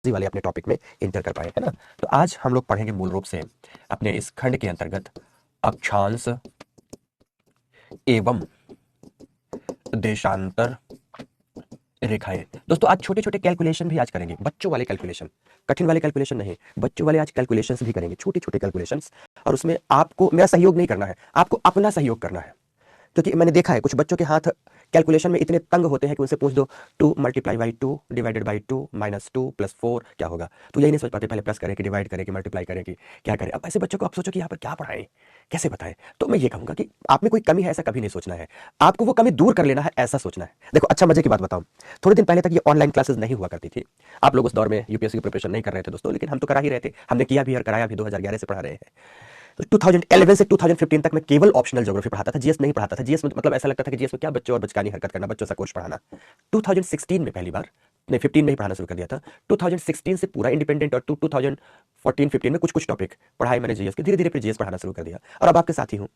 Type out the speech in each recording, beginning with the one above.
Chemistry वाले अपने topic में इंटर कर पाए, है ना। तो आज हम लोग पढ़ेंगे मूल रूप से अपने इस खंड के अंतर्गत अक्षांश एवं देशांतर रेखाएं। दोस्तों आज छोटे छोटे कैलकुलेशन भी आज करेंगे, बच्चों वाले कैलकुलेशन, कठिन वाले कैलकुलेशन नहीं, बच्चों वाले आज कैलकुलेशंस भी करेंगे, छोटे छोटे कैलकुलेशंस। और उसमें आपको मेरा सहयोग नहीं करना है, आपको अपना सहयोग करना है, क्योंकि मैंने देखा है कुछ बच्चों के हाथ कैलकुलेशन में इतने तंग होते हैं कि उनसे पूछ दो 2 × 2 डिवाइडेड बाई 2 -2 + 4 क्या होगा, तो यही नहीं सोच पाते, पहले प्लस करें कि डिवाइड करें कि मल्टीप्लाई करें कि क्या करें। अब ऐसे बच्चों को आप सोचो कि यहाँ पर क्या पढ़ाएं, कैसे बताएं। तो मैं ये कहूंगा कि आप में कोई कमी है ऐसा कभी नहीं सोचना है, आपको वो कमी दूर कर लेना है ऐसा सोचना है। देखो अच्छा मजे की बात बताऊं, थोड़े दिन पहले तक ये ऑनलाइन क्लासेस नहीं हुआ करती थी, आप लोग उस दौर में यूपीएससी की प्रिपरेशन नहीं कर रहे थे दोस्तों, लेकिन हम तो करा ही रहे थे, हमने किया भी और कराया भी, 2011 से पढ़ा रहे हैं। 2011 से 2015 तक मैं केवल ऑप्शनल ज्योग्राफी पढ़ाता था, जीएस नहीं पढ़ाता था। जीएस में मतलब ऐसा लगता था कि जीएस में क्या बच्चों और बचकानी हरकत करना, बच्चों सा कोर्स पढ़ाना। 2016 में पहली बार, नहीं 15 में ही पढ़ाना शुरू कर दिया था। 2016 से पूरा इंडिपेंडेंट, और 2014-15 में कुछ कुछ टॉपिक पढ़ाए मैंने जीएस के, धीरे धीरे फिर जीएस पढ़ाना शुरू कर दिया और अब आपके साथ ही हूं।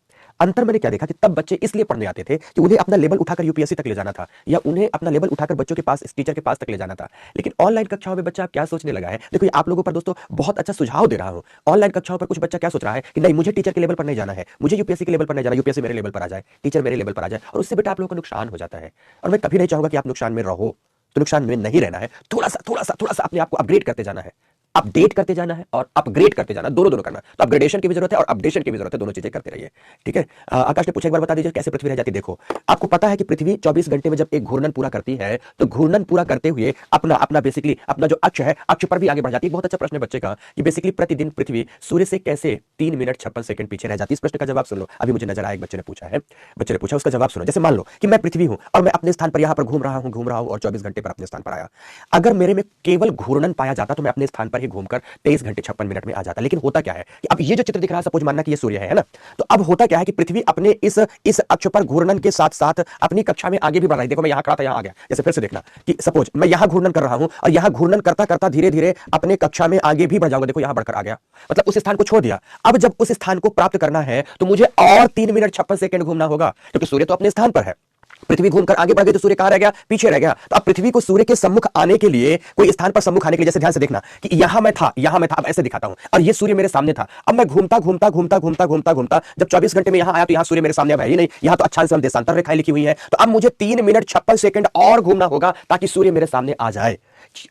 अंतर मैंने क्या देखा कि तब बच्चे इसलिए पढ़ने आते थे कि उन्हें अपना लेवल उठाकर यूपीएससी तक ले जाना था, या उन्हें अपना लेवल उठाकर बच्चों के पास, टीचर के पास तक ले जाना था। लेकिन ऑनलाइन कक्षाओं में बच्चा क्या सोचने लगा है, देखो आप लोगों पर दोस्तों बहुत अच्छा सुझाव दे रहा हूं। ऑनलाइन कक्षाओं पर कुछ बच्चा क्या सोच रहा है कि नहीं मुझे टीचर के लेवल पर नहीं जाना है, मुझे यूपीएससी के लेवल पर नहीं जाना, यूपीएससी मेरे लेवल पर आ जाए, टीचर मेरे लेवल पर आ जाए, और उससे बेटा आप लोगों का नुकसान हो जाता है। और मैं कभी नहीं चाहूंगा कि आप नुकसान में रहो, तो नुकसान में नहीं रहना है, थोड़ा सा अपने आप को अपग्रेड करते जाना है, अपडेट करते जाना है और अपग्रेड करते जाना, दोनों करना। तो अपग्रेडेशन की भी जरूरत है और अपडेशन की भी जरूरत है, दोनों चीजें करते रहिए, ठीक है। आकाश ने पूछा एक बार बता दीजिए कैसे पृथ्वी रह जाती है। देखो आपको पता है कि पृथ्वी 24 घंटे में जब एक घूर्णन पूरा करती है, तो घूर्णन पूरा करते हुए अपना बेसिकली अपना जो अक्ष है, अक्ष पर भी आगे बढ़ जाती है। बहुत अच्छा प्रश्न है बच्चे का कि बेसिकली प्रतिदिन पृथ्वी सूर्य से कैसे 3 मिनट 56 सेकंड पीछे रह जाती है। इस प्रश्न का जवाब सुन लो, अभी मुझे नजर आया, एक बच्चे ने पूछा है, बच्चे ने पूछा, उसका जवाब सुनो। जैसे मान लो कि मैं पृथ्वी हूं और मैं अपने स्थान पर यहां पर घूम रहा हूं और 24 घंटे पर अपने स्थान पर आया। अगर मेरे में केवल घूर्णन पाया जाता तो मैं अपने स्थान पर ही घूमकर 23 घंटे 56 मिनट में आ जाता। लेकिन होता क्या है कि अब ये जो चित्र दिख रहा है, सपोज मानना कि ये सूर्य है ना, तो अब होता क्या है कि पृथ्वी अपने इस अक्ष पर घूर्णन के साथ साथ अपनी कक्षा में आगे भी बढ़ रही है। देखो मैं यहां खड़ा था, यहां आ गया। जैसे फिर से देखना कि सपोज मैं यहां घूर्णन कर रहा हूं और यहां घूर्णन करता करता धीरे धीरे अपने कक्षा में आगे भी बढ़ जाऊंगा। देखो यहां बढ़कर आ गया, मतलब उस स्थान को छोड़ दिया। अब जब उस स्थान को प्राप्त करना है तो मुझे और 3 मिनट 56 सेकंड घूमना होगा, क्योंकि सूर्य तो अपने स्थान पर है। पृथ्वी घूमकर आगे बढ़ गई तो सूर्य कहां रह गया, पीछे रह गया। तो अब पृथ्वी को सूर्य के सम्मुख आने के लिए, कोई स्थान पर सम्मुख आने के लिए, जैसे ध्यान से देखना कि यहां मैं था, अब ऐसे दिखाता हूं और ये सूर्य मेरे सामने था। अब मैं घूमता जब 24 घंटे में यहां आया तो यहां सूर्य मेरे सामने अब है ही नहीं, यहां तो अक्षांश एवं देशांतर रेखाएं लिखी हुई है। तो अब मुझे 3 मिनट 56 सेकंड और घूमना होगा ताकि सूर्य मेरे सामने आ जाए।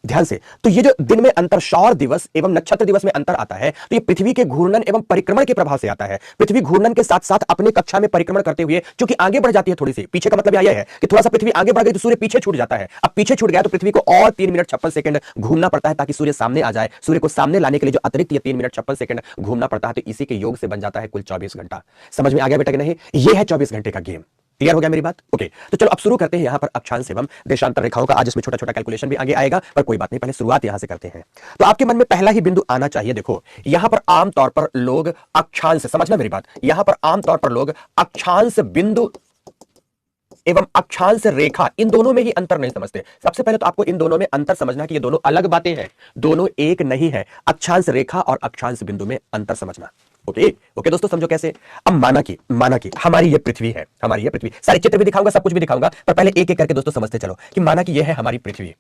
ध्यान से, तो ये जो दिन में अंतर, सौर दिवस एवं नक्षत्र दिवस में अंतर आता है, तो ये पृथ्वी के घूर्णन एवं परिक्रमण के प्रभाव से आता है। पृथ्वी घूर्णन के साथ साथ अपने कक्षा में परिक्रमण करते हुए चूंकि आगे बढ़ जाती है, थोड़ी सी पीछे का मतलब यह है कि थोड़ा सा पृथ्वी आगे बढ़ गई तो सूर्य पीछे छूट जाता है। अब पीछे छूट गया तो पृथ्वी को और 3 मिनट 56 सेकंड घूमना पड़ता है ताकि सूर्य सामने आ जाए। सूर्य को सामने लाने के लिए जो अतिरिक्त ये 3 मिनट 56 सेकंड घूमना पड़ता है, तो इसी के योग से बन जाता है कुल 24 घंटा। समझ में आ गया बेटा कि नहीं? ये है 24 घंटे का गेम। क्लियर हो गया मेरी बात? ओके, तो चलो अब शुरू करते हैं यहां पर अक्षांश एवं देशांतर रेखाओं का। आज इसमें छोटा छोटा कैलकुलेशन भी आगे आएगा, पर कोई बात नहीं, पहले शुरुआत यहां से करते हैं। तो आपके मन में पहला ही बिंदु आना चाहिए। देखो यहां पर आमतौर पर लोग अक्षांश, समझना मेरी बात, यहां पर आमतौर पर लोग अक्षांश बिंदु एवं अक्षांश रेखा, इन दोनों में ही अंतर नहीं समझते। सबसे पहले तो आपको इन दोनों में अंतर समझना कि ये दोनों अलग बातें हैं, दोनों एक नहीं है। अक्षांश रेखा और अक्षांश बिंदु में अंतर समझना। ओके दोस्तों, समझो कैसे। अब माना कि हमारी ये पृथ्वी है, हमारी ये पृथ्वी, सारे चित्र भी दिखाऊंगा, सब कुछ भी दिखाऊंगा, पर पहले एक एक करके दोस्तों समझते चलो कि माना कि ये है हमारी पृथ्वी।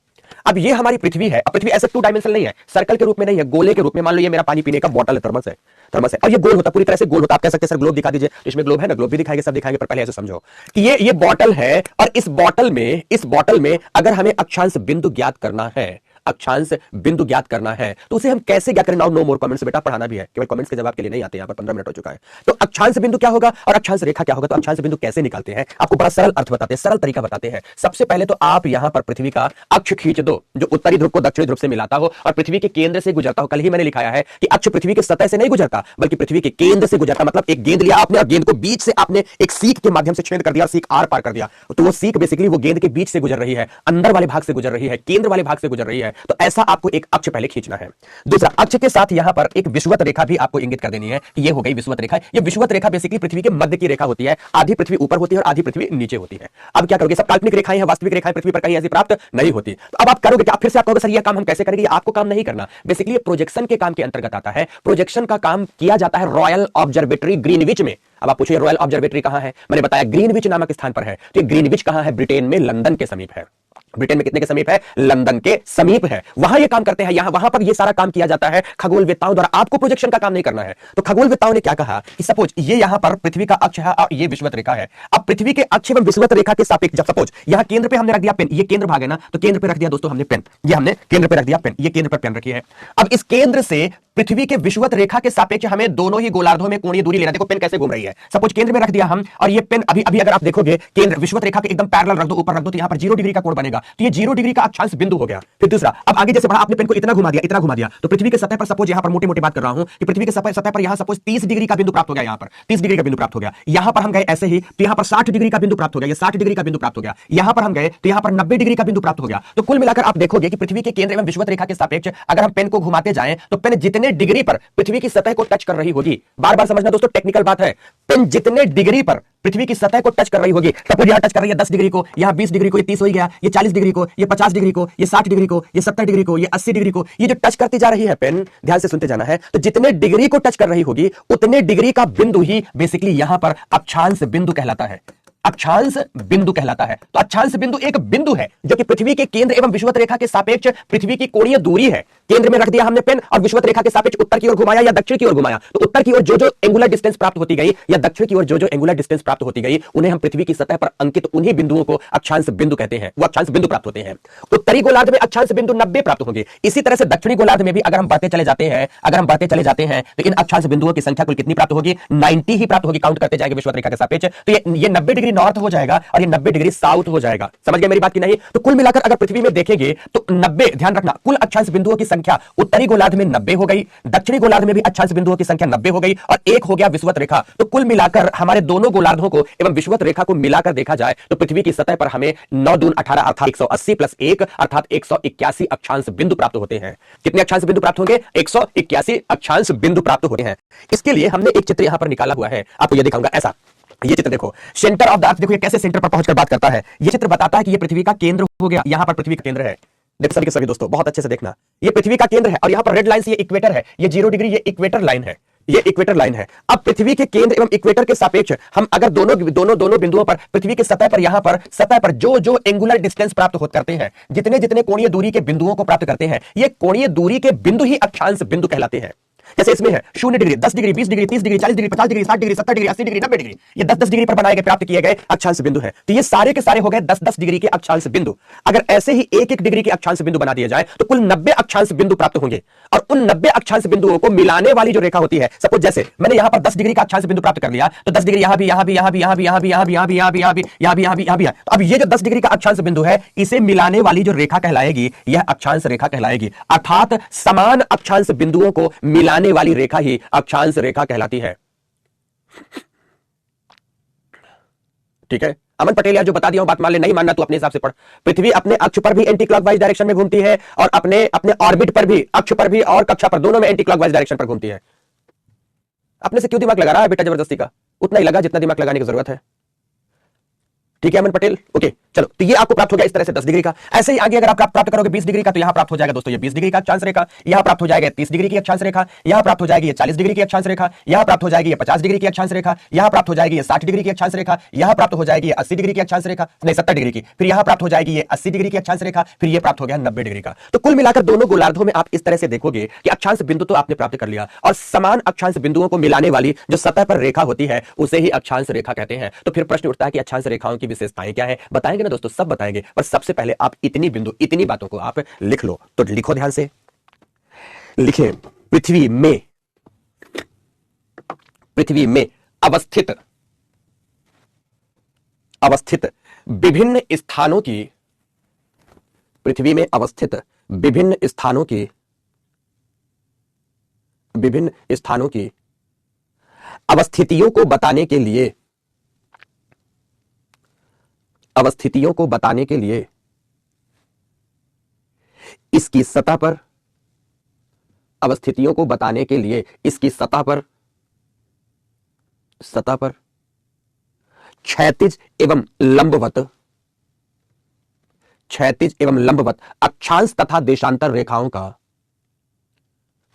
अब ये हमारी पृथ्वी है। अब पृथ्वी ऐसे 2 डायमेंशनल नहीं है, सर्कल के रूप में नहीं है, गोले के रूप में। मान लो ये मेरा पानी पीने का बोतल है, थर्मस है, और ये गोल होता, पूरी तरह से गोल होता। आप कह सकते हैं सर ग्लोब दिखा दीजिए, इसमें ग्लोब है ना, ग्लोब भी दिखाएंगे, सब दिखाएंगे, पर पहले ऐसे समझो कि ये बॉटल है और इस बॉटल में अगर हमें अक्षांश बिंदु ज्ञात करना है, अक्षांश बिंदु ज्ञात करना है, तो उसे हम कैसे ज्ञात करें? नाउ नो मोर कमेंट्स, बेटा पढ़ाना भी है, केवल कमेंट्स के जवाब के लिए नहीं आते, यहां पर 15 मिनट हो चुका है। तो अक्षांश बिंदु क्या होगा और अक्षांश रेखा क्या होगा? तो अक्षांश बिंदु कैसे निकालते हैं, आपको बड़ा सरल अर्थ बताते हैं, सरल तरीका बताते हैं। सबसे पहले तो आप यहां पर पृथ्वी का अक्ष खींच दो, जो उत्तरी ध्रुव को दक्षिणी ध्रुव से मिलाता हो और पृथ्वी के केंद्र से गुजरता हो। कल ही मैंने लिखाया है कि अक्ष पृथ्वी के सतह से नहीं गुजरता, बल्कि पृथ्वी के केंद्र से गुजरता। मतलब एक गेंद लिया आपने और गेंद को बीच से आपने एक सीक के माध्यम से छेद कर दिया और सीक आर पार कर दिया, तो वो सीक बेसिकली वो गेंद के बीच से गुजर रही है, अंदर वाले भाग से गुजर रही है, केंद्र वाले भाग से गुजर रही है। तो ऐसा आपको एक अक्ष पहले खींचना है। दूसरा, अक्ष के साथ यहां पर एक विषुवत रेखा भी आपको इंगित कर देनी है कि ये हो गई विषुवत रेखा। ये विषुवत रेखा बेसिकली पृथ्वी के मध्य की रेखा होती है, आधी पृथ्वी ऊपर होती है और आधी पृथ्वी नीचे होती है। अब क्या करोगे? सब काल्पनिक रेखाएं हैं, वास्तविक रेखाएं पृथ्वी पर कहीं ऐसी प्राप्त नहीं होती। तो अब आप करोगे क्या? फिर से आप कहोगे सर ये काम हम कैसे करेंगे? आपको काम नहीं करना, बेसिकली प्रोजेक्शन के काम के अंतर्गत आता है। प्रोजेक्शन का काम किया जाता है रॉयल ऑब्जर्वेटरी ग्रीनविच में। अब आप पूछिए रॉयल ऑब्जर्वेटरी कहां है? मैंने बताया ग्रीनविच नामक स्थान पर है। तो ग्रीनविच कहां है? ब्रिटेन में, लंदन के समीप है। ब्रिटेन में कितने के समीप है? लंदन के समीप है। वहां ये काम करते हैं, यहां वहां पर ये सारा काम किया जाता है खगोलवेत्ताओं द्वारा। आपको प्रोजेक्शन का काम नहीं करना है। तो खगोलवेत्ताओं ने क्या कहा कि सपोज ये यहां पर पृथ्वी का अक्ष है और ये विषुवत रेखा है। अब पृथ्वी के अक्ष एवं विषुवत रेखा के सापेक्ष जब सपोज यहां केंद्र पे हमने रख दिया पेन, ये केंद्र भाग है ना, तो केंद्र पे रख दिया दोस्तों हमने पेन, ये हमने केंद्र पे रख दिया पेन, ये केंद्र पर पेन रखी है। अब इस केंद्र से पृथ्वी के विषुवत रेखा के सापेक्ष हमें दोनों ही गोलार्धों में कोणीय दूरी लेना। देखो पेन कैसे घूम रही है। सपोज केंद्र में रख दिया हम और ये पेन अभी अभी अगर आप देखोगे केंद्र विषुवत रेखा के एकदम पैरेलल रख दो, ऊपर रख दो, तो यहां पर 0 डिग्री का कोण बनेगा। तो ये 0 डिग्री का अक्षांश बिंदु हो गया। फिर दूसरा, अब आगे जैसे बढ़ा, आपने पेन को इतना घुमा दिया, इतना घुमा दिया, तो पृथ्वी के सतह पर सपोज यहां पर मोटी-मोटी बात कर रहा हूं कि पृथ्वी के सतह पर यहां सपोज 30 डिग्री का बिंदु प्राप्त हो गया। यहां पर 30 डिग्री का बिंदु प्राप्त हो गया। यहां पर हम गए ऐसे ही, तो यहां पर 60 डिग्री का बिंदु प्राप्त हो गया, ये 60 डिग्री का बिंदु प्राप्त हो गया। यहां पर हम गए तो यहां पर 90 डिग्री का बिंदु प्राप्त हो गया। तो कुल मिलाकर आप देखोगे कि पृथ्वी के केंद्र एवं विषुवत रेखा के सापेक्ष अगर हम पेन को घुमाते जाएं तो पेन जितने डिग्री पर पृथ्वी की सतह को टच कर रही होगी, बार बार समझना दोस्तों, टेक्निकल बात है, पेन जितने डिग्री पर पृथ्वी की सतह को टच कर रही होगी, सपोज यहां टच कर रही है 10 डिग्री को, यहां 20 डिग्री को, ये 30 हो गया, ये 40 डिग्री को, ये 50 डिग्री को, ये 60 डिग्री को, ये 70 डिग्री को, ये 80 डिग्री को, ये जो टच करती जा रही है पेन, ध्यान से सुनते जाना है, तो जितने डिग्री को टच कर रही होगी उतने डिग्री का बिंदु ही बेसिकली यहां पर अक्षांश बिंदु कहलाता है। अक्षांश बिंदु कहलाता है। तो अक्षांश बिंदु एक बिंदु है जो कि पृथ्वी के केंद्र एवं विषुवत रेखा के सापेक्ष पृथ्वी की कोणीय दूरी है। केंद्र में रख दिया हमने पेन और विषुवत रेखा के सापेक्ष उत्तर की ओर घुमाया या दक्षिण की ओर घुमाया, तो उत्तर की ओर जो जो एंगुलर डिस्टेंस प्राप्त होती गई या दक्षिण की ओर जो जो एंगुलर डिस्टेंस प्राप्त होती गई, उन्हें हम पृथ्वी की सतह पर अंकित उन्हीं बिंदुओं को अक्षांश बिंदु कहते हैं। वो अक्षांश बिंदु प्राप्त होते हैं। उत्तरी गोलार्ध में अक्षांश बिंदु 90 प्राप्त होंगे। इसी तरह से दक्षिणी गोलार्ध में भी अगर हम बढ़ते चले जाते हैं तो इन अक्षांश बिंदुओं की संख्या कुल कितनी प्राप्त होगी? 90 ही प्राप्त होगी। काउंट करते जाएंगे विषुवत रेखा के सापेक्ष, तो ये 90 डिग्री नॉर्थ हो जाएगा और ये 90 डिग्री साउथ हो जाएगा। समझ गए मेरी बात की नहीं? तो कुल मिलाकर अगर पृथ्वी में देखेंगे तो 90, ध्यान रखना, कुल अक्षांश बिंदुओं की संख्या उत्तरी गोलार्ध में 90 हो गई, दक्षिणी गोलार्ध में भी अक्षांश बिंदुओं की संख्या 90 हो गई और एक हो गया विषुवत रेखा। तो कुल मिलाकर हमारे दोनों गोलार्धों को एवं विषुवत रेखा को मिलाकर देखा जाए तो पृथ्वी की सतह पर हमें 9 दून 18 अर्थात 180 प्लस 1 अर्थात 181 अक्षांश बिंदु प्राप्त होते हैं। कितने अक्षांश बिंदु प्राप्त होंगे? 181 अक्षांश बिंदु प्राप्त होते हैं। इसके लिए हमने एक चित्र यहां पर निकाला हुआ है, आपको यह दिखाऊंगा। ऐसा ये चित्र देखो, सेंटर ऑफ द अर्थ, देखो ये कैसे सेंटर पर पहुंचकर बात करता है। ये चित्र बताता है कि ये पृथ्वी का केंद्र हो गया। यहां पर पृथ्वी का केंद्र है। देखो सभी के सभी दोस्तों बहुत अच्छे से देखना, ये पृथ्वी का केंद्र है और यहां पर रेड लाइन से ये इक्वेटर है, ये 0 डिग्री, ये इक्वेटर लाइन है, ये इक्वेटर लाइन है। अब पृथ्वी के केंद्र एवं इक्वेटर के सापेक्ष हम अगर दोनों बिंदुओं पर पृथ्वी की सतह पर यहां पर सतह पर जो जो एंगुलर डिस्टेंस प्राप्त करते हैं, जितने जितने कोणीय दूरी के बिंदुओं को प्राप्त करते हैं, ये कोणीय दूरी के बिंदु ही अक्षांश बिंदु कहलाते हैं। जैसे इसमें है 0 degree, 10 degree, 20 degree, 30 degree, 40 degree, 50 degree, 60 degree, 70 degree, 80 degree, 90 degree, ये 10-10 डिग्री पर बनाए गए प्राप्त किए गए अक्षांश बिंदु हैं। तो ये सारे के सारे हो गए 10-10 डिग्री के अक्षांश बिंदु। अगर ऐसे ही 1-1 डिग्री के अक्षांश बिंदु बना दिए जाए तो कुल 90 अक्षांश बिंदु प्राप्त होंगे और उन 90 अक्षांश बिंदुओं को मिलाने वाली जो रेखा होती है, सपोज जैसे मैंने यहां पर 10 डिग्री का अक्षांश बिंदु प्राप्त कर लिया, तो 10 डिग्री यहां भी, यहां भी, यहां भी, यहां भी, यहां भी, यहां भी, यहां भी, यहां भी, यहां भी, यहां भी, यहां भी, यहां भी है। तो अब ये जो 10 डिग्री का अक्षांश बिंदु है, इसे मिलाने वाली जो रेखा कहलाएगी, यह अक्षांश रेखा कहलाएगी। अर्थात समान अक्षांश बिंदुओं को मिलाने वाली रेखा ही अक्षांश रेखा कहलाती है। ठीक है, अमन पटेल यार जो बता दिया हूं बात मान ले, नहीं मानना तो अपने हिसाब से पढ़। पृथ्वी अपने अक्ष पर भी एंटी क्लॉकवाइज डायरेक्शन में घूमती है और अपने अपने ऑर्बिट पर भी, अक्ष पर भी और कक्षा पर दोनों में एंटी क्लॉकवाइज डायरेक्शन पर घूमती है। अपने से क्यों दिमाग लगा रहा है बेटा जबरदस्ती का? उतना ही लगा जितना दिमाग लगाने की जरूरत है। ठीक है अमन पटेल, ओके चलो, तो ये आपको प्राप्त हो गया इस तरह से 10 डिग्री का। ऐसे ही आगे अगर आप प्राप्त करोगे 20 डिग्री का, तो यहां प्राप्त हो जाएगा दोस्तों ये 20 डिग्री का अक्षांश रेखा, यहां प्राप्त हो जाएगा 30 डिग्री की अक्षांश रेखा, यहां प्राप्त हो जाएगी ये 40 डिग्री की अक्षांश रेखा, यहां प्राप्त हो जाएगी ये 50 डिग्री की अक्षांश रेखा, यहां प्राप्त हो जाएगी ये 60 डिग्री की अक्षांश रेखा, यहां प्राप्त हो जाएगी ये 80 डिग्री की अक्षांश रेखा, नहीं 70 डिग्री की, फिर यहां प्राप्त हो जाएगी ये 80 डिग्री की अक्षांश रेखा, फिर ये प्राप्त हो गया 90 डिग्री का। तो कुल मिलाकर दोनों गोलार्धों में आप इस तरह से देखोगे कि अक्षांश बिंदु तो आपने प्राप्त कर लिया और समान अक्षांश बिंदुओं को मिलाने वाली जो सतह पर रेखा होती है उसे ही अक्षांश रेखा कहते हैं। तो फिर प्रश्न उठता है कि अक्षांश रेखाओं की विशेषताएं क्या है? बताएंगे ना दोस्तों, सब बताएंगे, पर सबसे पहले आप इतनी बिंदु, इतनी बातों को आप लिख लो। तो लिखो ध्यान से, लिखें पृथ्वी में अवस्थित विभिन्न स्थानों की, पृथ्वी में अवस्थित विभिन्न स्थानों की अवस्थितियों को बताने के लिए इसकी सतह पर, अवस्थितियों को बताने के लिए इसकी सतह पर क्षैतिज एवं लंबवत अक्षांश तथा देशांतर रेखाओं का,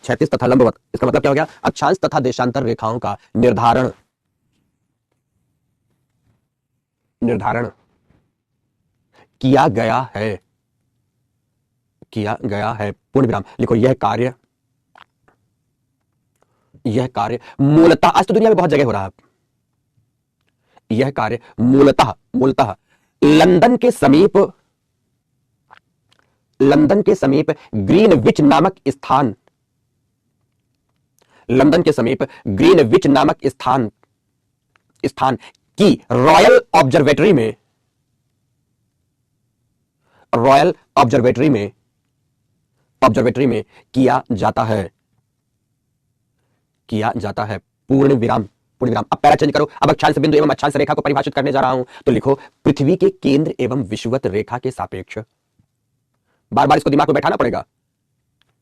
क्षैतिज तथा लंबवत, इसका मतलब क्या हो गया? अक्षांश तथा देशांतर रेखाओं का निर्धारण किया गया है। किया गया है, पूर्ण विराम। लिखो यह कार्य मूलतः, आज तो दुनिया में बहुत जगह हो रहा है, यह कार्य मूलतः लंदन के समीप ग्रीनविच नामक स्थान की रॉयल ऑब्जर्वेटरी में किया जाता है, पूर्ण विराम। अब पैरा चेंज करो। अब अक्षांश बिंदु एवं अक्षांश रेखा को परिभाषित करने जा रहा हूं, तो लिखो पृथ्वी के केंद्र एवं विषुवत रेखा के सापेक्ष। बार बार इसको दिमाग में बैठाना पड़ेगा।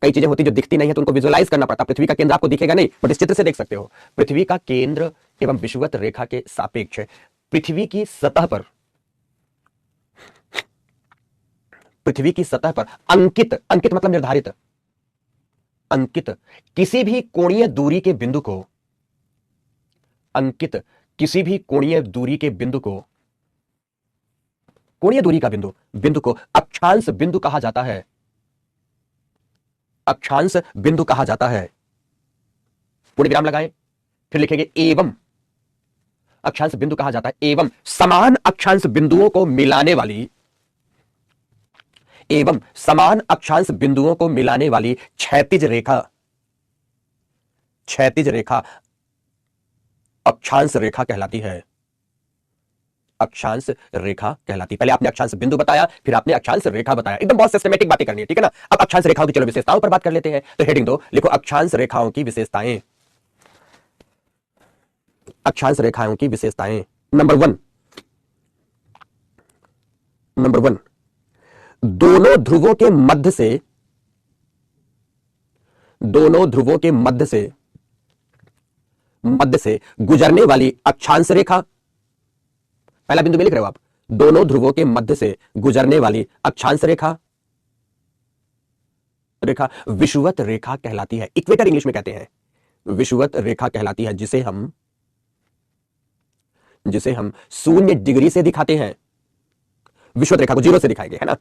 कई चीजें होती जो दिखती नहीं है तो उनको विजुअलाइज करना पड़ता। पृथ्वी का केंद्र आपको दिखेगा नहीं, बट इस चित्र से देख सकते हो। पृथ्वी का केंद्र एवं विषुवत रेखा के सापेक्ष पृथ्वी की सतह पर अंकित मतलब निर्धारित, अंकित किसी भी कोणीय दूरी के बिंदु को अक्षांश बिंदु कहा जाता है। पूर्ण विराम लगाएं, फिर लिखेंगे एवं अक्षांश बिंदु कहा जाता है, एवं समान अक्षांश बिंदुओं को मिलाने वाली क्षैतिज रेखा अक्षांश रेखा कहलाती है। पहले आपने अक्षांश बिंदु बताया, फिर आपने अक्षांश रेखा बताया। एकदम बहुत सिस्टमैटिक बातें करनी है, ठीक है ना। अब अक्षांश रेखाओं की चलो विशेषताओं पर बात कर लेते हैं। तो हेडिंग दो, लिखो अक्षांश रेखाओं की विशेषताएं। नंबर वन, दोनों ध्रुवों के मध्य से गुजरने वाली अक्षांश रेखा। पहला बिंदु में लिख रहे हो आप, दोनों ध्रुवों के मध्य से गुजरने वाली अक्षांश रेखा विषुवत रेखा कहलाती है। इक्वेटर इंग्लिश में कहते हैं, विषुवत रेखा कहलाती है, जिसे हम 0 डिग्री से दिखाते हैं। विषुवत रेखा को 0 से दिखाएंगे, है ना,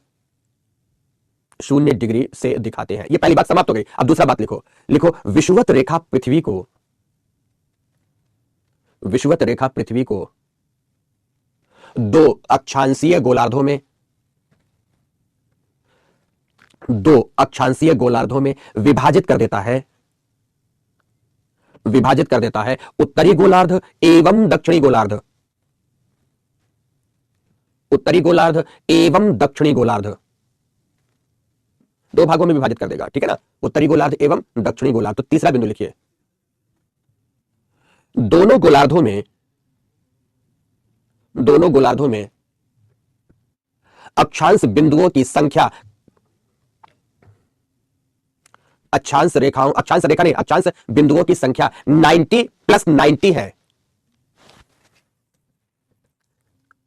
0 डिग्री से दिखाते हैं। ये पहली बात समाप्त हो गई। अब दूसरा बात लिखो विषुवत रेखा पृथ्वी को दो अक्षांशीय गोलार्धों में विभाजित कर देता है, उत्तरी गोलार्ध एवं दक्षिणी गोलार्ध, दो भागों में विभाजित कर देगा, ठीक है ना, उत्तरी गोलार्ध एवं दक्षिणी गोलार्ध। तो तीसरा बिंदु लिखिए, दोनों गोलार्धों में अक्षांश बिंदुओं की संख्या, अक्षांश बिंदुओं की संख्या 90 + 90 है।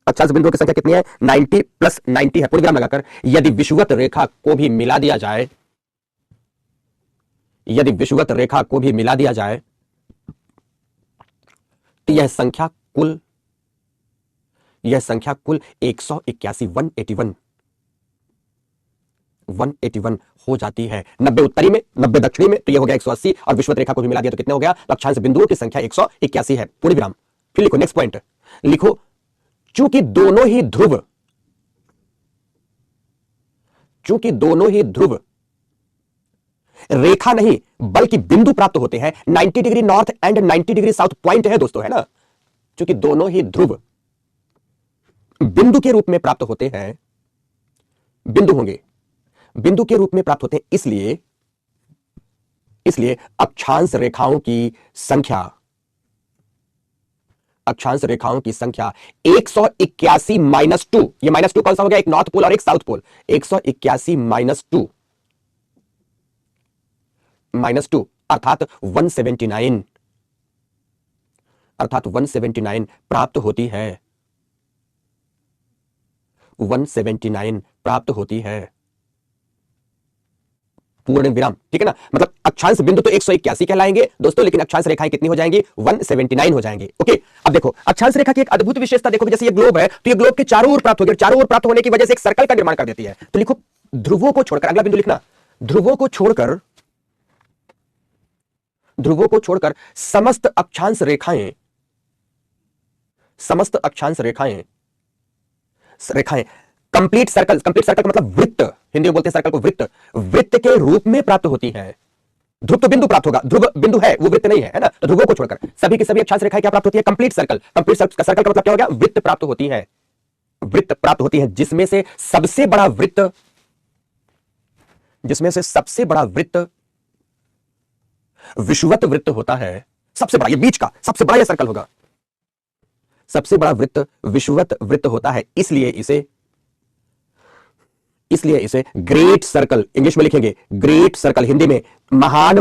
अक्षांश बिंदुओं की संख्या कितनी है? 90 + 90 है। पूर्ण विराम लगाकर यदि विषुवत रेखा को भी मिला दिया जाए, तो यह संख्या कुल 181 हो जाती है। 90 उत्तरी में, 90 दक्षिणी में, तो यह हो गया 180, और विषुवत रेखा को भी मिला दिया तो कितने हो गया? तो अक्षांश बिंदुओं की संख्या 181 है। पूर्ण विराम। फिर लिखो नेक्स्ट पॉइंट, लिखो चूंकि दोनों ही ध्रुव रेखा नहीं बल्कि बिंदु प्राप्त होते हैं। 90 degree north and 90 degree south point है दोस्तों, है ना। चूंकि दोनों ही ध्रुव बिंदु के रूप में प्राप्त होते हैं, बिंदु के रूप में प्राप्त होते हैं, इसलिए अक्षांश रेखाओं की संख्या 181 - 2। ये -2 कौन सा हो गया? एक नॉर्थ पोल और एक साउथ पोल। 181 - 2 अर्थात 179 प्राप्त होती है। 179 प्राप्त होती है। पूर्ण विराम, ठीक है ना। मतलब अक्षांश बिंदु तो 181 कहलाएंगे दोस्तों, लेकिन अक्षांश रेखाएं कितनी हो जाएंगी? 179 हो जाएंगे। ओके, अब देखो अक्षांश रेखा की एक अद्भुत विशेषता देखो, जैसे ये ग्लोब है तो ये ग्लोब के चारों ओर प्राप्त होगी, चारों ओर प्राप्त होने की वजह से एक सर्कल का निर्माण कर देती है। तो लिखो ध्रुवों को छोड़कर, अगला बिंदु लिखना, ध्रुवों को छोड़कर समस्त अक्षांश रेखाएं, कंप्लीट सर्कल का मतलब वृत्त, हिंदी में बोलते हैं सर्कल को वृत्त, वृत्त के रूप में प्राप्त होती है। ध्रुव तो बिंदु प्राप्त होगा, ध्रुव बिंदु है, वो वृत्त नहीं है ना। तो ध्रुवों को छोड़कर सभी की सभी अक्षांश रेखाएं क्या प्राप्त होती है? कंप्लीट सर्कल का मतलब क्या हो गया? वृत्त प्राप्त होती है, वृत्त प्राप्त होती है, जिसमें से सबसे बड़ा वृत्त विषुवत वृत्त होता है। सबसे बड़ा, ये बीच का सबसे बड़ा ये सर्कल होगा, सबसे बड़ा वृत्त विषुवत वृत्त होता है, इसलिए इसे ग्रेट सर्कल, इंग्लिश में लिखेंगे ग्रेट सर्कल, हिंदी में महान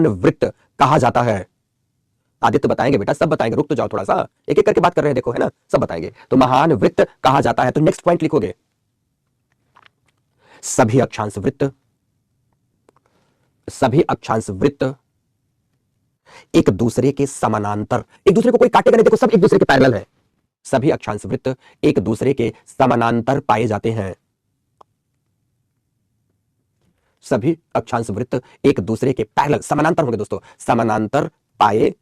वृत्त कहा जाता है। आदित्य बताएंगे बेटा, सब बताएंगे, रुक तो जाओ थोड़ा सा, एक एक करके बात कर रहे हैं, देखो है ना, सब बताएंगे। तो महान वृत्त कहा जाता है। तो नेक्स्ट पॉइंट लिखोगे, सभी अक्षांश वृत्त एक दूसरे के समानांतर, एक दूसरे को कोई काटेगा नहीं, देखो सब एक दूसरे के पैरेलल है। सभी अक्षांश वृत्त एक दूसरे के समानांतर पाए जाते हैं। सभी अक्षांश वृत्त एक दूसरे के पैरेलल, समानांतर होंगे दोस्तों, समानांतर पाए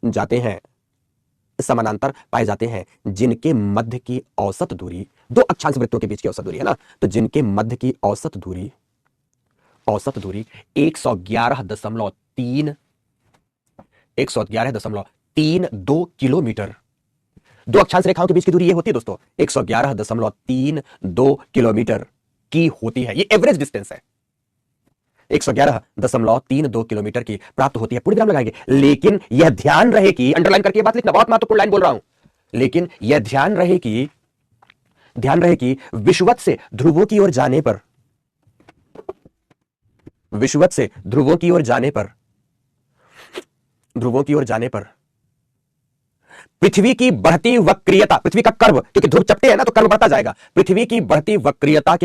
जाते हैं, जिनके मध्य की औसत दूरी, दो अक्षांश वृत्तों के बीच की औसत दूरी है ना, तो जिनके मध्य की औसत दूरी 111.32 किलोमीटर, दो अक्षांश रेखाओं के बीच की दूरी ये होती है दोस्तों 111.32 किलोमीटर की होती है। ये एवरेज डिस्टेंस है, 111.32 किलोमीटर की प्राप्त होती है। पूरी विराम लगाएंगे, लेकिन यह ध्यान रहे कि, अंडरलाइन करके बात लिखना, बहुत महत्वपूर्ण लाइन बोल रहा हूं, लेकिन यह ध्यान रहे कि विषुवत से ध्रुवों की ओर जाने पर, पृथ्वी की बढ़ती वक्रीयता, पृथ्वी का कर्व, क्योंकि ध्रुव चपटे है ना तो कर्व बढ़ता जाएगा, पृथ्वी की बढ़ती वक्रीयता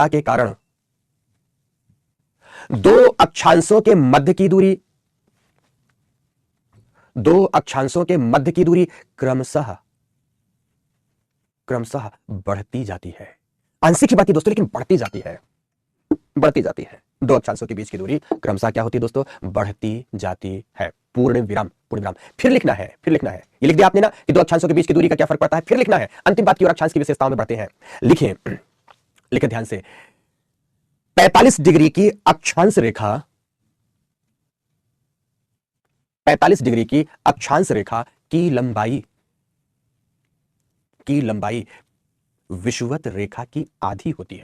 के कारण दो अक्षांशों के मध्य की दूरी क्रमशः बढ़ती जाती है। आंशिक ही बात है दोस्तों, लेकिन बढ़ती जाती है। दो अक्षांशों के बीच की दूरी क्रमशः क्या होती है दोस्तों? बढ़ती जाती है। पूर्ण विराम। फिर लिखना है, ये लिख दिया आपने ना कि दो अक्षांशों के बीच की दूरी का क्या फर्क पड़ता है, फिर लिखना है अंतिम बात की ओर, अक्षांश की विशेषताओं में बढ़ते हैं। लिखें ध्यान से, 45 डिग्री की अक्षांश रेखा की लंबाई विषुवत रेखा की आधी होती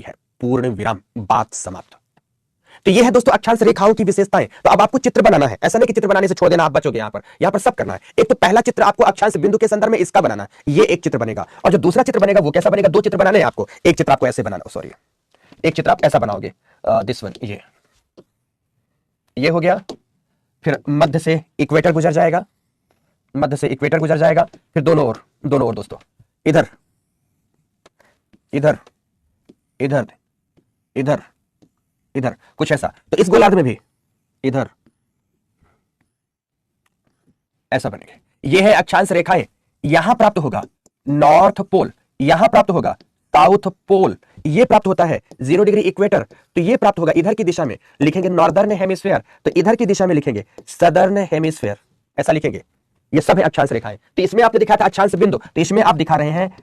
है। पूर्ण विराम, बात समाप्त। तो ये है दोस्तों अक्षांश रेखाओं की विशेषताएं। तो अब आपको चित्र बनाना है, ऐसा नहीं कि चित्र बनाने से छोड़ देना, आप बचोगे। यहां पर सब करना है। एक तो पहला चित्र आपको अक्षांश बिंदु के संदर्भ में इसका बनाना है, ये एक चित्र बनेगा, और जो दूसरा चित्र बनेगा वो कैसा बनेगा? दो चित्र बनाने हैं आपको, एक चित्र आपको ऐसे बनाना, सॉरी, एक चित्र आप ऐसा बनाओगे, दिस वन, ये हो गया। फिर मध्य से इक्वेटर गुजर जाएगा, फिर दोनों ओर दोस्तों, इधर, कुछ ऐसा। तो इस गोलार्ध में भी इधर ऐसा बनेगा। ये है अक्षांश रेखाएं। यहां प्राप्त होगा नॉर्थ पोल, यहां प्राप्त होगा साउथ पोल, ये प्राप्त होता है 0 डिग्री इक्वेटर, तो ये प्राप्त होगा इधर की दिशा में लिखेंगे नॉर्दर्न हेमिस्फीयर, तो इधर की दिशा में लिखेंगे सदर्न हेमिस्फीयर, ऐसा लिखेंगे। ये सब है अक्षांश रेखाएं। तो इसमें आपने दिखाया था अक्षांश बिंदु, तो इसमें आप दिखा रहे हैं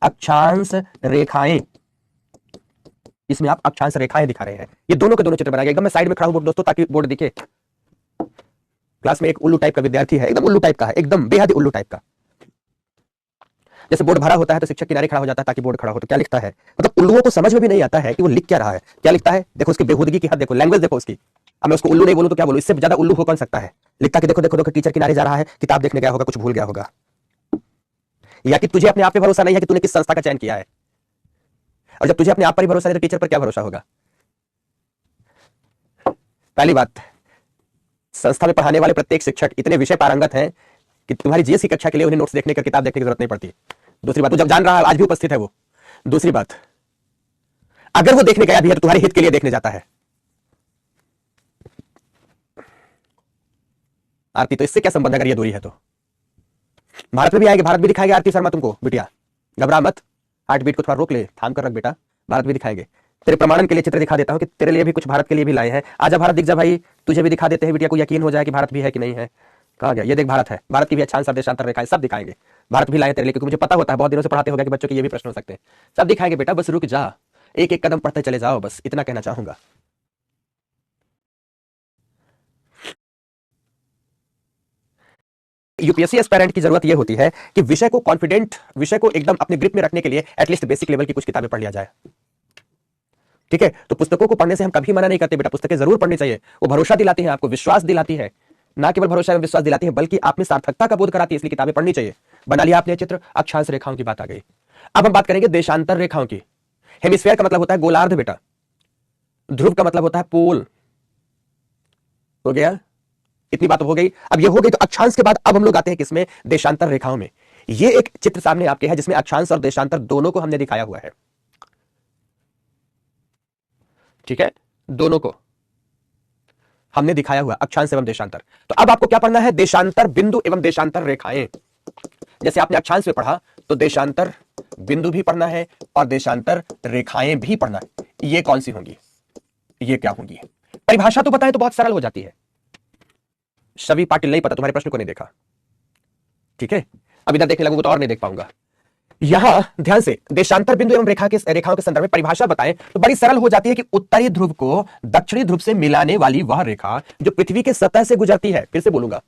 अक्षांश रेखाएं, इसमें आप अक्षांश रेखाएं दिखा रहे हैं। ये दोनों के दोनों चित्र बनाएंगे। एकदम मैं साइड में खड़ा हूं दोस्तों ताकि बोर्ड दिखे। क्लास में एक उल्लू टाइप का विद्यार्थी है, एकदम उल्लू टाइप का है, एकदम बेहद उल्लू टाइप का। जैसे बोर्ड भरा होता है तो शिक्षक किनारे खड़ा हो जाता है ताकि बोर्ड खड़ा हो, तो क्या लिखता है, मतलब उल्लुओं को समझ में भी नहीं आता है कि वो लिख क्या रहा है, क्या लिखता है। देखो उसकी बेहूदगी की हद देखो, लैंग्वेज देखो उसकी। अब मैं उसको उल्लू नहीं बोलूं तो क्या बोलूं, इससे ज्यादा उल्लू हो कौन सकता है। लिखता कि देखो टीचर किनारे जा रहा है, किताब देखने गया होगा, कुछ भूल गया होगा, या कि तुझे अपने आप पे भरोसा नहीं है कि तूने किस संस्था का चयन किया है। और जब तुझे अपने आप पर ही भरोसा नहीं तो टीचर पर क्या भरोसा होगा। पहली बात, संस्था में पढ़ाने वाले प्रत्येक शिक्षक इतने विषय पारंगत हैं कि तुम्हारी जीएस की कक्षा के लिए उन्हें नोट्स देखने का, किताब देखने की जरूरत नहीं पड़ती। दूसरी बात, तो जब जान रहा है, आज भी उपस्थित है वो। दूसरी बात, अगर वो देखने गया भी है तो तुम्हारे हित के लिए देखने जाता है। आरती, तो इससे क्या संबंध है अगर ये दूरी है तो? भारत में भी आएंगे, भारत भी दिखाएंगे आरती शर्मा तुमको बिटिया, घबरा मत, हार्ट बीट को थोड़ा रोक ले, थाम कर रख बेटा, भारत भी दिखाएंगे। तेरे प्रमाणन के लिए चित्र दिखा देता हूं कि तेरे लिए भी कुछ भारत के लिए भी लाए हैं। आजा भारत दिख जा भाई, तुझे भी दिखा देते हैं बिटिया को यकीन हो जाए कि भारत भी है कि नहीं है। कहा गया, ये देख भारत है, भारत की भी अक्षांश देशांतर रेखाएं सब दिखाएंगे। भारत भी लाए तेरे लिए, क्योंकि मुझे पता होता है बहुत दिनों से पढ़ाते होगा कि बच्चों के ये भी प्रश्न हो सकते हैं, सब दिखाएंगे बेटा, बस रुक जा, एक एक कदम पढ़ते चले जाओ, बस इतना कहना चाहूंगा। यूपीएससी एस्पायरेंट की जरूरत यह होती है कि विषय को कॉन्फिडेंट, विषय को एकदम अपने ग्रिप में रखने के लिए एटलीस्ट बेसिक लेवल की कुछ किताबें पढ़ लिया जाए। ठीक है, तो पुस्तकों को पढ़ने से हम कभी मना नहीं करते बेटा, पुस्तकें जरूर पढ़नी चाहिए, वो भरोसा दिलाती है, आपको विश्वास दिलाती है, ना केवल भरोसा एवं विश्वास दिलाती है बल्कि आप में सार्थकता का बोध कराती है, इसलिए किताबें पढ़नी चाहिए। बना लिया आपने चित्र, अक्षांश रेखाओं की बात आ गई। अब हम बात करेंगे देशांतर रेखाओं की। हेमिस्फीयर का मतलब होता है गोलार्ध बेटा, ध्रुव का मतलब होता है पोल। हो गया, इतनी बात हो गई। अब ये हो गई तो अक्षांश के बाद अब हम लोग आते हैं किसमें? देशांतर रेखाओं में। ये एक चित्र सामने आपके है जिसमें अक्षांश और देशांतर दोनों को हमने दिखाया हुआ है। ठीक है, दोनों को हमने दिखाया हुआ, अक्षांश एवं देशांतर। तो अब आपको क्या पढ़ना है? देशांतर बिंदु एवं देशांतर रेखाएं। जैसे आपने अक्षांश में पढ़ा तो देशांतर बिंदु भी पढ़ना है और देशांतर रेखाएं भी पढ़ना है। ये कौन सी होंगी, ये क्या होंगी? परिभाषा तो बताएं तो बहुत सरल हो जाती है। शवि पाटिल नहीं पता, तुम्हारे प्रश्न को नहीं देखा। ठीक है, अब इधर देखने लगूंगा तो और नहीं देख पाऊंगा। यहां ध्यान से देशांतर बिंदु एवं रेखाओं के संदर्भ में परिभाषा बताएं तो बड़ी सरल हो जाती है कि उत्तरी ध्रुव को दक्षिणी ध्रुव से मिलाने वाली वह रेखा जो पृथ्वी के सतह से गुजरती है। फिर से बोलूंगा,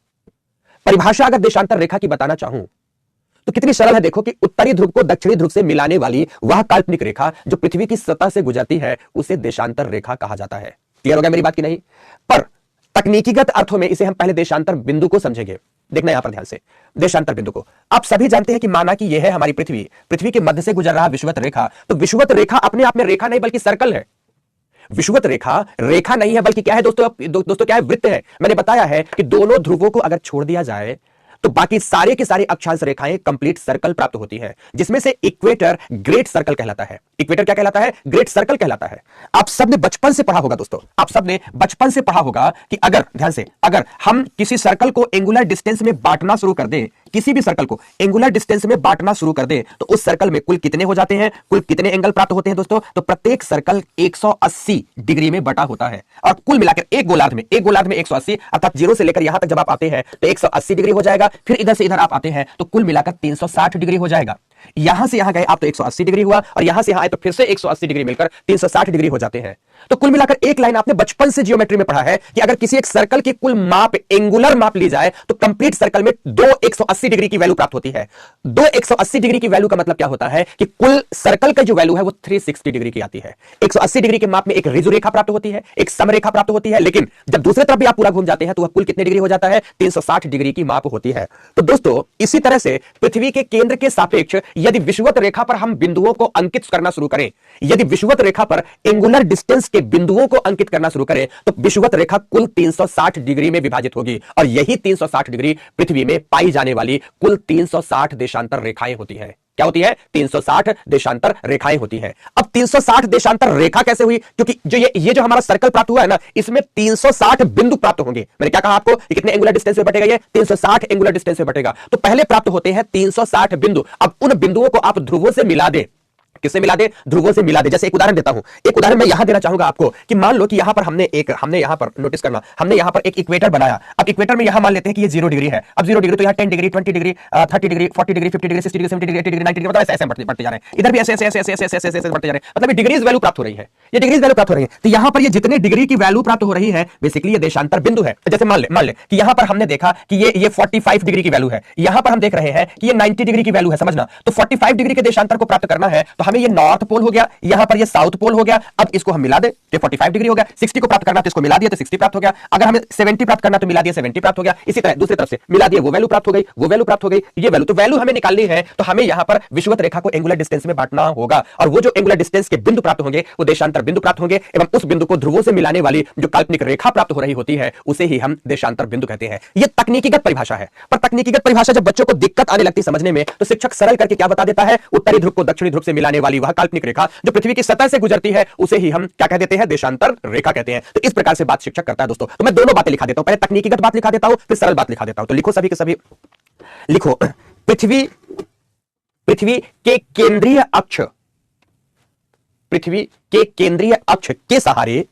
परिभाषा अगर देशांतर रेखा की बताना चाहूं तो कितनी सरल है। देखो कि उत्तरी ध्रुव को दक्षिणी ध्रुव से मिलाने वाली वह काल्पनिक रेखा जो पृथ्वी की सतह से गुजरती है उसे देशांतर रेखा कहा जाता है। क्लियर हो गया मेरी बात की नहीं? पर तकनीकीगत अर्थों में इसे हम पहले देशांतर बिंदु को समझेंगे। देखना यहां पर ध्यान से, देशांतर बिंदु को आप सभी जानते हैं कि माना कि यह है हमारी पृथ्वी, पृथ्वी के मध्य से गुजर रहा विषुवत रेखा। तो विषुवत रेखा अपने आप में रेखा नहीं बल्कि सर्कल है। विषुवत रेखा रेखा नहीं है बल्कि क्या है दोस्तों क्या है? वृत्त है। मैंने बताया है कि दोनों ध्रुवों को अगर छोड़ दिया जाए तो बाकी सारे के सारे अक्षांश रेखाएं कंप्लीट सर्कल प्राप्त होती है, जिसमें से इक्वेटर ग्रेट सर्कल कहलाता है। इक्वेटर क्या कहलाता है? ग्रेट सर्कल कहलाता है। आप सबने बचपन से पढ़ा होगा दोस्तों, आप सबने बचपन से पढ़ा होगा कि अगर ध्यान से, अगर हम किसी सर्कल को एंगुलर डिस्टेंस में बांटना शुरू कर दें, किसी भी सर्कल को एंगुलर डिस्टेंस में बांटना शुरू कर दें तो उस सर्कल में कुल कितने हो जाते हैं, कुल कितने एंगल प्राप्त होते हैं दोस्तों? तो प्रत्येक सर्कल 180 डिग्री में बटा होता है और कुल मिलाकर एक गोलार्ध में 180 अर्थात जीरो से लेकर यहां तक जब आप आते हैं तो 180 डिग्री हो जाएगा। फिर इधर से इधर आप आते हैं तो कुल मिलाकर 360 डिग्री हो जाएगा। यहां से यहां गए आप तो 180 डिग्री हुआ और यहां से यहां आए तो फिर से 180 डिग्री मिलकर 360 डिग्री हो जाते हैं। तो कुल मिलाकर एक लाइन आपने बचपन से जियोमेट्री में पढ़ा है कि अगर किसी एक सर्कल की कुल माप एंगुलर माप ली जाए तो कंप्लीट सर्कल में दो 180 डिग्री की वैल्यू प्राप्त होती है। दो 180 डिग्री की वैल्यू का मतलब क्या होता है कि कुल सर्कल का जो वैल्यू है वो 360 डिग्री की आती है। 180 डिग्री के माप में एक ऋजु रेखा प्राप्त होती है, एक समरेखा प्राप्त होती है, लेकिन जब दूसरे तरफ भी आप पूरा घूम जाते हैं तो वह कुल कितने डिग्री हो जाता है? 360 डिग्री की माप होती है। तो दोस्तों इसी तरह से पृथ्वी के केंद्र के सापेक्ष यदि विषुवत रेखा पर हम बिंदुओं को अंकित करना शुरू करें, यदि विषुवत रेखा पर एंगुलर डिस्टेंस के बिंदुओं को अंकित करना शुरू करें तो विषुवत रेखा कुल 360 डिग्री में विभाजित होगी और यही 360 डिग्री पृथ्वी में पाई जाने वाली कुल 360 देशांतर रेखाएं होती हैं। क्या होती है? 360 देशांतर रेखाएं होती हैं। अब 360 देशांतर रेखा कैसे हुई? क्योंकि ये जो हमारा सर्कल प्राप्त हुआ है ना, इसमें 360 बिंदु प्राप्त होंगे। मैंने क्या कहा आपको? कितने एंगुलर डिस्टेंस में बटेगा? ये 360 एंगुलर डिस्टेंस में बटेगा। तो पहले प्राप्त होते हैं 360 बिंदु। अब उन बिंदुओं को आप ध्रुवों से मिला दे। किससे मिला दे? ध्रुवों से मिला दे। जैसे एक उदाहरण देता हूं, एक उदाहरण मैं यहां देना चाहूंगा आपको कि मान लो कि यहां पर हमने यहां पर नोटिस करना, हमने यहां पर एक इक्वेटर बनाया। अब इक्वेटर में यहां मान लेते हैं कि ये 0 डिग्री है। अब 0 डिग्री तो यहां 10 degree 20 degree 30 degree 40 degree 50 degree 60 degree 70 degree 80 degree 90 degree मतलब ऐसे बढ़ते जा रहे हैं। इधर भी ऐसे बढ़ते जा रहे हैं। मतलब ये डिग्रीज वैल्यू प्राप्त हो रही है, ये डिग्रीज वैल्यू प्राप्त हो रही है। तो यहां पर ये जितने डिग्री की वैल्यू प्राप्त हो रही है बेसिकली ये देशांतर बिंदु है। जैसे मान ले कि यहां पर हमने देखा कि ये 45 डिग्री की वैल्यू है, यहां पर हम देख रहे हैं कि ये 90 डिग्री की वैल्यू है। समझना, तो 45 डिग्री के देशांतर को प्राप्त करना है तो हमें ये नॉर्थ पोल हो गया, यहां पर ये साउथ पोल हो गया। अब इसको हम मिला दे तो 45 डिग्री हो गया। 60 को प्राप्त करना तो इसको मिला दिया तो 60 प्राप्त हो गया। अगर हमें 70 प्राप्त करना तो मिला दिया 70 प्राप्त हो गया। इसी तरह दूसरी तरफ से मिला दिया, वो वैल्यू प्राप्त हो गई, वो वैल्यू प्राप्त हो गई, ये वैल्यू। तो वैल्यू हमें निकालनी है तो हमें यहां पर विषुवत रेखा को एंगुलर डिस्टेंस में बांटना होगा और वो जो एंगुलर डिस्टेंस के बिंदु प्राप्त होंगे वो देशांतर बिंदु प्राप्त होंगे एवं उस बिंदु को ध्रुवों से मिलाने वाली जो काल्पनिक रेखा प्राप्त हो रही होती है उसे ही हम देशांतर बिंदु कहते हैं। यह तकनीकीगत परिभाषा है, पर तकनीकीगत परिभाषा जब बच्चों को दिक्कत आने लगती समझने में तो शिक्षक सरल करके क्या बता देता है? उत्तरी ध्रुव को दक्षिणी ध्रुव से मिलाने मिलाने वाली वह काल्पनिक रेखा जो पृथ्वी की सतह से गुजरती है उसे ही हम क्या कह देते हैं, देशांतर रेखा कहते हैं। तो इस प्रकार से बात शिक्षक करता है दोस्तों। तो मैं दोनों बातें लिखा देता हूं, पहले तकनीकीगत बात लिखा देता हूं, फिर सरल बात लिखा देता हूं। तो लिखो सभी के सभी, लिखो पृथ्वी के केंद्रीय अक्ष, पृथ्वी के केंद्रीय अक्ष के सहारे,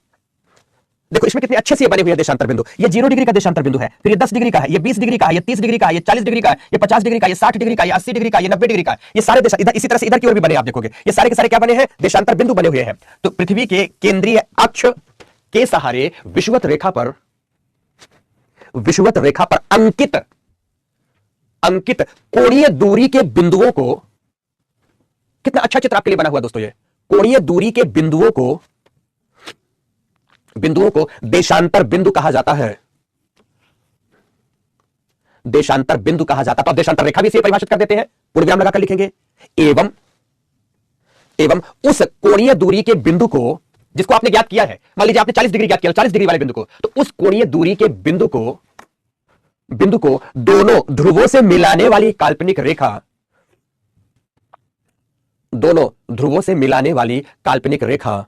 देखो इसमें कितने अच्छे से बने हुए देशांतर बिंदु। ये 0 डिग्री का देशांतर बिंदु है, फिर ये 10 डिग्री का है, ये 20 डिग्री का है, ये 30 डिग्री का है, ये 40 डिग्री का है, ये 50 डिग्री का, ये 60 डिग्री का, ये 80 डिग्री का, ये 90 डिग्री का। ये सारे इधर इसी तरह से इधर की ओर भी बने, आप देखोगे ये सारे के सारे क्या बने हैं, देशांतर बिंदु बने हुए हैं। तो पृथ्वी के केंद्रीय अक्ष के सहारे विषुवत रेखा पर अंकित कोणीय दूरी के बिंदुओं को, कितना अच्छा चित्र आपके लिए बना हुआ दोस्तों। ये कोणीय दूरी के बिंदुओं को देशांतर बिंदु कहा जाता है, देशांतर बिंदु कहा जाता है। तो देशांतर रेखा भी इसे परिभाषित कर देते हैं, पूर्ण विराम लगाकर लिखेंगे। एवं उस कोणीय दूरी के बिंदु को जिसको आपने ज्ञात किया है, मान लीजिए आपने 40 डिग्री ज्ञात किया, 40 डिग्री वाले बिंदु को, तो उस कोणीय दूरी के बिंदु को दोनों ध्रुवों से मिलाने वाली काल्पनिक रेखा, दोनों ध्रुवों से मिलाने वाली काल्पनिक रेखा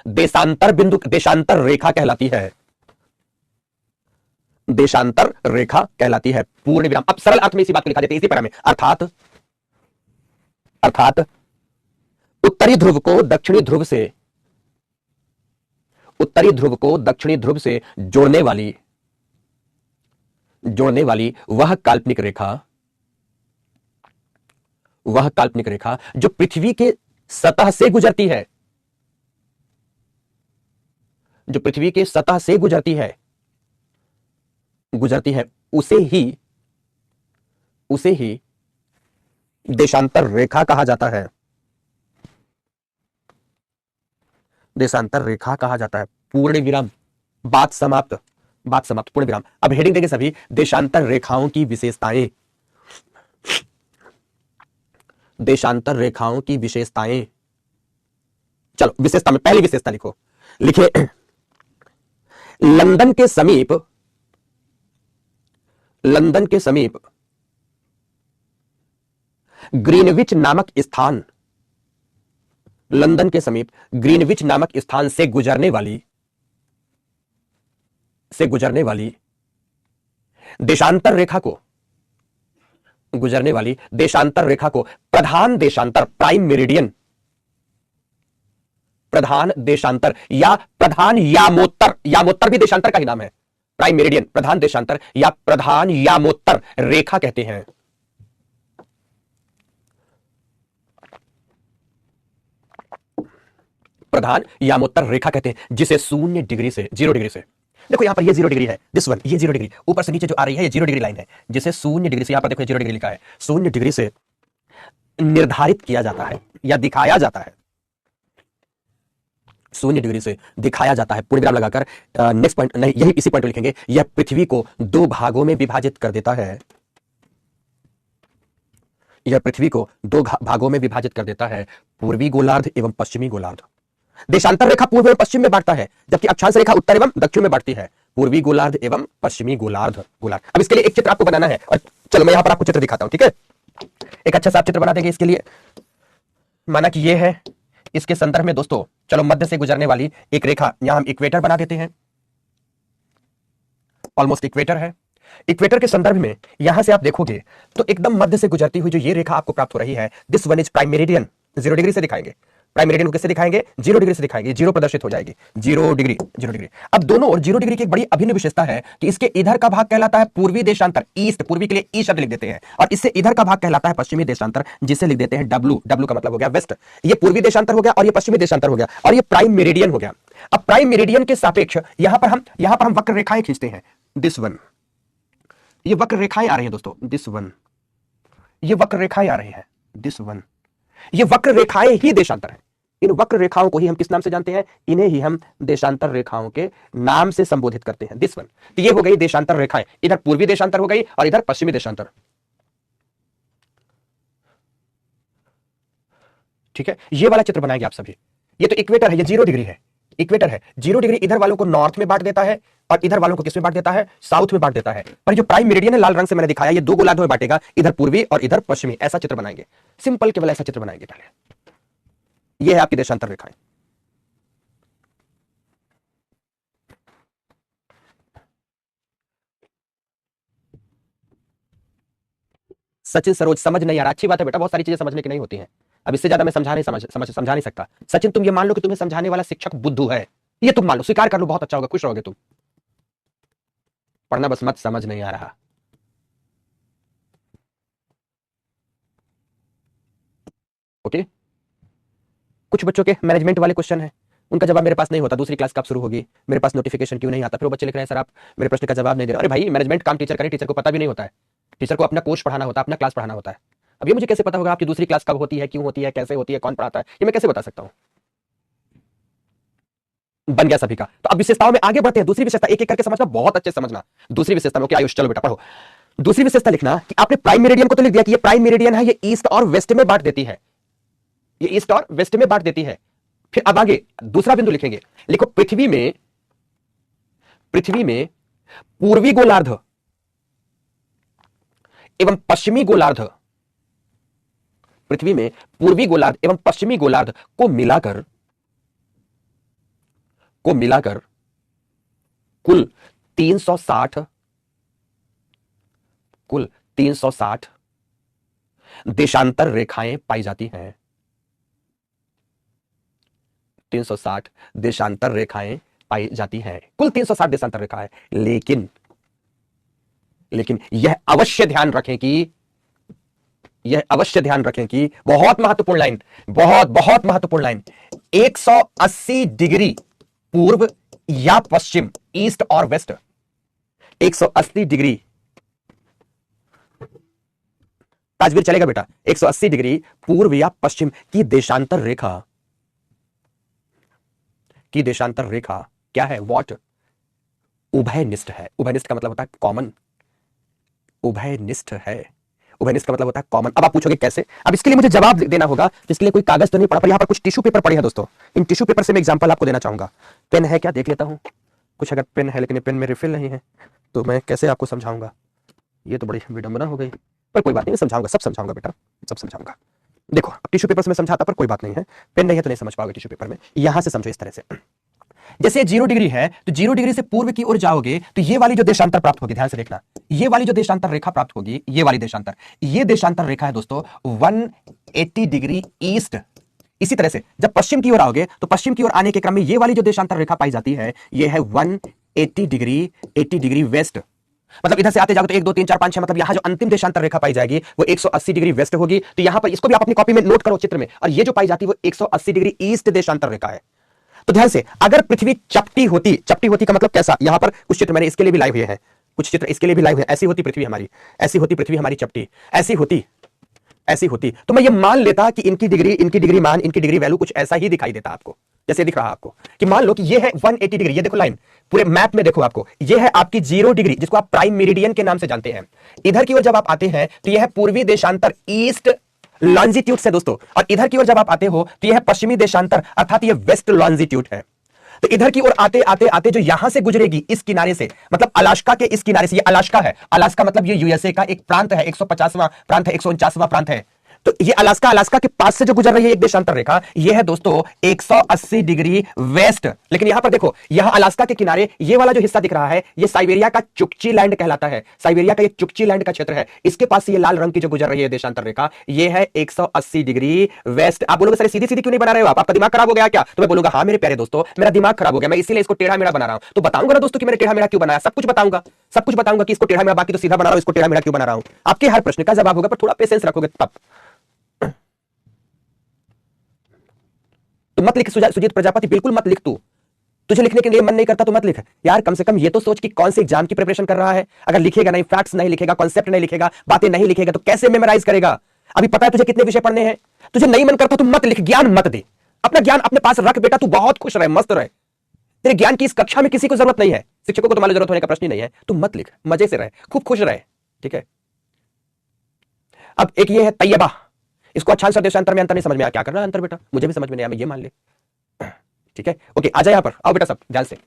देशांतर रेखा कहलाती है, देशांतर रेखा कहलाती है। पूर्ण विराम। अब सरल अर्थ में इसी बात को लिखा देते हैं, इसी पैरा में, अर्थात उत्तरी ध्रुव को दक्षिणी ध्रुव से जोड़ने वाली वह काल्पनिक रेखा जो पृथ्वी के सतह से गुजरती है, जो पृथ्वी के सतह से गुजरती है, उसे ही देशांतर रेखा कहा जाता है, देशांतर रेखा कहा जाता है। पूर्ण विराम। बात समाप्त, पूर्ण विराम। अब हेडिंग देंगे सभी, देशांतर रेखाओं की विशेषताएं, देशांतर रेखाओं की विशेषताएं। चलो विशेषता में पहली विशेषता लिखो, लिखे लंदन के समीप ग्रीनविच नामक स्थान, लंदन के समीप ग्रीनविच नामक स्थान से गुजरने वाली देशांतर रेखा को प्रधान देशांतर, प्रधान देशांतर या प्रधान यामोत्तर भी देशांतर का ही नाम है। प्राइम मेरिडियन, प्रधान देशांतर या प्रधान यामोत्तर रेखा कहते हैं। प्रधान यामोत्तर रेखा कहते हैं, जिसे 0 डिग्री से, देखो यहां पर ये 0 डिग्री है, दिस वन, ये 0 डिग्री ऊपर से नीचे जो आ रही है ये 0 डिग्री लाइन है, जिसे 0 डिग्री से, यहां पर देखो 0 डिग्री लिखा है, 0 डिग्री से निर्धारित किया जाता है या दिखाया जाता है, 0 डिग्री से दिखाया जाता है। पूर्ण विराम लगाकर नेक्स्ट पॉइंट, नहीं यही इसी पॉइंट में लिखेंगे, यह पृथ्वी को 2 भागों में विभाजित कर देता है, यह पृथ्वी को 2 भागों में विभाजित कर देता है, पूर्वी गोलार्ध एवं पश्चिमी गोलार्ध। देशांतर रेखा पूर्व एवं पश्चिम में बांटता है, जबकि अक्षांश रेखा उत्तर एवं दक्षिण में बांटती है, पूर्वी गोलार्ध एवं पश्चिमी गोलार्ध। अब इसके लिए एक चित्र आपको बनाना है, और चलो मैं यहां पर आपको चित्र दिखाता हूं, ठीक है। एक अच्छा सा चित्र बना देंगे इसके लिए। माना कि ये है, इसके संदर्भ में दोस्तों चलो मध्य से गुजरने वाली एक रेखा, यहां हम इक्वेटर बना देते हैं, ऑलमोस्ट इक्वेटर है। इक्वेटर के संदर्भ में यहां से आप देखोगे तो एकदम मध्य से गुजरती हुई जो ये रेखा आपको प्राप्त हो रही है, this one is prime meridian. 0 degree से दिखाएंगे, प्राइम मेरिडियन को किससे दिखाएंगे, 0 डिग्री से दिखाएंगे, 0 प्रदर्शित हो जाएगी, 0 डिग्री। अब दोनों और 0 डिग्री की एक बड़ी अभिन्न विशेषता है कि इसके इधर का भाग कहलाता है पूर्वी देशांतर, ईस्ट, पूर्वी के लिए ई शब्द लिख देते हैं, और इससे इधर का भाग कहलाता है पश्चिमी देशांतर, जिसे लिख देते हैं डब्ल्यू। डब्ल्यू का मतलब हो गया वेस्ट। ये पूर्वी देशांतर हो गया और ये पश्चिमी देशांतर हो गया, और ये प्राइम मेरिडियन हो गया। अब प्राइम मेरिडियन के सापेक्ष यहां पर हम वक्र रेखाएं खींचते हैं, दिस वन, ये वक्र रेखाएं आ रही हैं दोस्तों, दिस वन, ये वक्र रेखाएं आ रही हैं, दिस वन, ये वक्र रेखाएं ही देशांतर है। इन वक्र रेखाओं को ही हम किस नाम से जानते हैं, इन्हें ही हम देशांतर रेखाओं के नाम से संबोधित करते हैं, दिस वन। तो ये हो गई देशांतर रेखाएं, इधर पूर्वी देशांतर हो गई और इधर पश्चिमी देशांतर, ठीक है। ये वाला चित्र बनाएंगे आप सभी। ये तो इक्वेटर है, ये 0 डिग्री है, इक्वेटर है, 0 डिग्री इधर वालों को नॉर्थ में बांट देता है और इधर वालों को किस में बांट देता है, साउथ में बांट देता है। पर जो प्राइम मेरिडियन है लाल रंग से मैंने दिखाया, ये दो गोलार्ध में बांटेगा, इधर पूर्वी और इधर पश्चिमी। ऐसा चित्र बनाएंगे, सिंपल केवल ऐसा चित्र बनाएंगे पहले। ये है आपकी देशांतर रेखाएं। सचिन सरोज समझ नहीं आ रहा, अच्छी बात है बेटा, बहुत सारी चीजें समझने की नहीं होती हैं। अब इससे ज्यादा मैं समझा नहीं सकता। सचिन तुम ये मान लो कि तुम्हें समझाने वाला शिक्षक बुद्धू है, ये तुम मान लो, स्वीकार कर लो, बहुत अच्छा होगा, खुश रहोगे तुम। पढ़ना बस मत, समझ नहीं आ रहा। ओके, कुछ बच्चों के मैनेजमेंट वाले क्वेश्चन है, उनका जवाब मेरे पास नहीं होता। दूसरी क्लास कब शुरू होगी, मेरे पास नोटिफिकेशन क्यों नहीं आता। फिर वो बच्चे लिख रहे हैं सर आप मेरे प्रश्न का जवाब नहीं दे रहे। अरे भाई मैनेजमेंट काम टीचर करे, टीचर को पता भी नहीं होता है। टीचर को अपना कोर्स पढ़ाना होता है, अपना क्लास पढ़ाना होता है। अब ये मुझे कैसे पता होगा आपकी दूसरी क्लास कब होती है, क्यों होती है, कैसे होती है, कौन पढ़ाता है, ये मैं कैसे बता सकता हूं। बन गया सभी का। तो अब विशेषताओं में आगे बढ़ते हैं। दूसरी विशेषता एक एक करके समझना, बहुत अच्छे समझना। दूसरी विशेषता में, आयुष चलो बेटा पढ़ो। दूसरी विशेषता लिखना कि आपने प्राइम मेरिडियन को तो लिख दिया कि ये प्राइम मेरिडियन है, ये ईस्ट और वेस्ट में बांट देती है, ये ईस्ट और वेस्ट में बांट देती है। फिर अब आगे दूसरा बिंदु लिखेंगे, लिखो पृथ्वी में पूर्वी गोलार्ध एवं पश्चिमी गोलार्ध, पृथ्वी में पूर्वी गोलार्ध एवं पश्चिमी गोलार्ध को मिलाकर कुल 360 देशांतर रेखाएं पाई जाती हैं। 360 देशांतर रेखाएं पाई जाती हैं, कुल 360 देशांतर रेखाएं। लेकिन यह अवश्य ध्यान रखें कि बहुत महत्वपूर्ण लाइन, बहुत महत्वपूर्ण लाइन, 180 डिग्री पूर्व या पश्चिम, ईस्ट और वेस्ट, 180 डिग्री, ताजवीर चलेगा बेटा, 180 डिग्री पूर्व या पश्चिम की देशांतर रेखा क्या है, वॉट, उभयनिष्ठ है। उभयनिष्ठ का मतलब होता है कॉमन, उभयनिष्ठ है, उभयनिष्ठ का मतलब होता है कॉमन। अब आप पूछोगे कैसे, अब इसके लिए मुझे जवाब देना होगा, तो इसके लिए कोई कागज तो नहीं पड़ा, पर यहां पर कुछ टिश्यू पेपर पड़े हैं दोस्तों। इन टिश्यू पेपर से मैं एग्जांपल आपको देना चाहूंगा। पेन है क्या, देख लेता हूं कुछ, अगर पेन है, लेकिन पेन में रिफिल नहीं है, तो मैं कैसे आपको समझाऊंगा। ये तो बड़ी विडंबना हो गई, पर कोई बात नहीं, मैं समझाऊंगा, सब समझाऊंगा बेटा, सब समझाऊंगा। देखो टिश्यू पेपर से मैं समझाता, पर कोई बात नहीं है, पेन नहीं है तो नहीं समझ पाओगे टिश्यू पेपर में। यहां से समझो इस तरह से, जैसे 0 डिग्री है तो 0 डिग्री से पूर्व की ओर जाओगे तो ये वाली जो देशांतर प्राप्त होगी, ध्यान से देखना, ये वाली जो देशांतर रेखा प्राप्त होगी, ये वाली देशांतर, ये देशांतर रेखा है दोस्तों 180 डिग्री ईस्ट। इसी तरह से जब पश्चिम की ओर आओगे तो पश्चिम की ओर आने के क्रम में ये वाली जो देशांतर रेखा पाई जाती है, ये है 180 डिग्री वेस्ट। मतलब इधर से आते जाओगे तो 1 2 3 4 5 6, मतलब यहां जो अंतिम देशांतर रेखा पाई जाएगी वो 180 डिग्री वेस्ट होगी। तो यहां पर इसको भी आप अपनी कॉपी में नोट करो चित्र में, और ये जो पाई जाती है वो 180 डिग्री ईस्ट देशांतर रेखा है। तो ध्यान से, अगर पृथ्वी चपटी होती का मतलब कैसा, यहां पर कुछ चित्र मैंने इसके लिए भी लाइव हुए हैं, कुछ चित्र इसके लिए भी लाइव है। ऐसी होती पृथ्वी हमारी, ऐसी होती पृथ्वी हमारी चपटी, ऐसी होती तो मैं ये मान लेता कि इनकी डिग्री मान, इनकी डिग्री वैल्यू कुछ ऐसा ही दिखाई देता आपको, जैसे दिख रहा आपको कि मान लो कि ये है 180 डिग्री, ये देखो लाइन पूरे मैप में देखो आपको, ये है आपकी 0 डिग्री जिसको आप प्राइम मेरिडियन के नाम से जानते हैं। इधर की ओर जब आप आते हैं तो यह है पूर्वी देशांतर, ईस्ट लॉन्जिट्यूड से दोस्तों, और इधर की ओर जब आप आते हो तो यह है पश्चिमी देशांतर, अर्थात यह वेस्ट लॉन्जिट्यूड है। तो इधर की ओर आते जो यहां से गुजरेगी इस किनारे से, मतलब अलास्का के इस किनारे से, ये अलास्का है, अलास्का मतलब ये यूएसए का एक प्रांत है, 150वां प्रांत है, 149वां प्रांत है। तो ये अलास्का के पास से जो गुजर रही है एक देशांतर रेखा, ये है दोस्तों 180 डिग्री वेस्ट। लेकिन यहां पर देखो, यहां अलास्का के किनारे ये वाला जो हिस्सा दिख रहा है, ये साइबेरिया का चुकची लैंड कहलाता है, साइबेरिया का ये चुकची लैंड का क्षेत्र है। इसके पास से ये लाल रंग की जो गुजर रही है देशांतर रेखा, ये है 180 डिग्री वेस्ट। आप बोलोगे सर सीधी सीधी क्यों नहीं बना रहे हो आप, आपका दिमाग खराब हो गया क्या? तो मैं बोलूंगा हाँ मेरे प्यारे दोस्तों, मेरा दिमाग खराब हो गया, मैं इसीलिए इसको टेढ़ा मेढ़ा बना रहा हूं। तो बताऊंगा ना दोस्तों कि मैंने टेढ़ा मेढ़ा क्यों बनाया, सब कुछ बताऊंगा कि इसको टेढ़ा मेढ़ा, बाकी तो सीधा बना रहा हूं, इसको टेढ़ा मेढ़ा क्यों बना रहा हूं। आपके हर प्रश्न का जवाब होगा, पर थोड़ा पेशेंस रखोगे तब। तो मत लिख सुजीत प्रजापति, बिल्कुल मत लिख। तुझे लिखने के लिए मन नहीं करता तो मत लिख यार, कम से कम ये तो सोच कि कौन से एग्जाम की प्रिपरेशन कर रहा है। अगर लिखेगा नहीं, फैक्ट्स नहीं लिखेगा, कॉन्सेप्ट नहीं लिखेगा, बातें नहीं लिखेगा, तो कैसे मेमोराइज करेगा? अभी पता है तुझे कितने विषय पढ़ने हैं, तुझे नहीं मन करता तो मत लिख, ज्ञान मत दे, अपना ज्ञान अपने पास रख बेटा, तू बहुत खुश रहे, मस्त रहे। तेरे ज्ञान की इस कक्षा में किसी को जरूरत नहीं है, शिक्षकों को तुम्हारी जरूरत होने का प्रश्न ही नहीं है। तू मत लिख, मजे से रहे, खूब खुश रहे, ठीक है। अब एक ये है तैयबा, इसको अच्छा आंसर देशांतर में अंतर नहीं समझ में आया, क्या करना है अंतर बेटा, मुझे भी समझ में नहीं आया, मैं ये मान ले ठीक है, ओके, आ जाए यहां पर, आओ बेटा सब ध्यान से।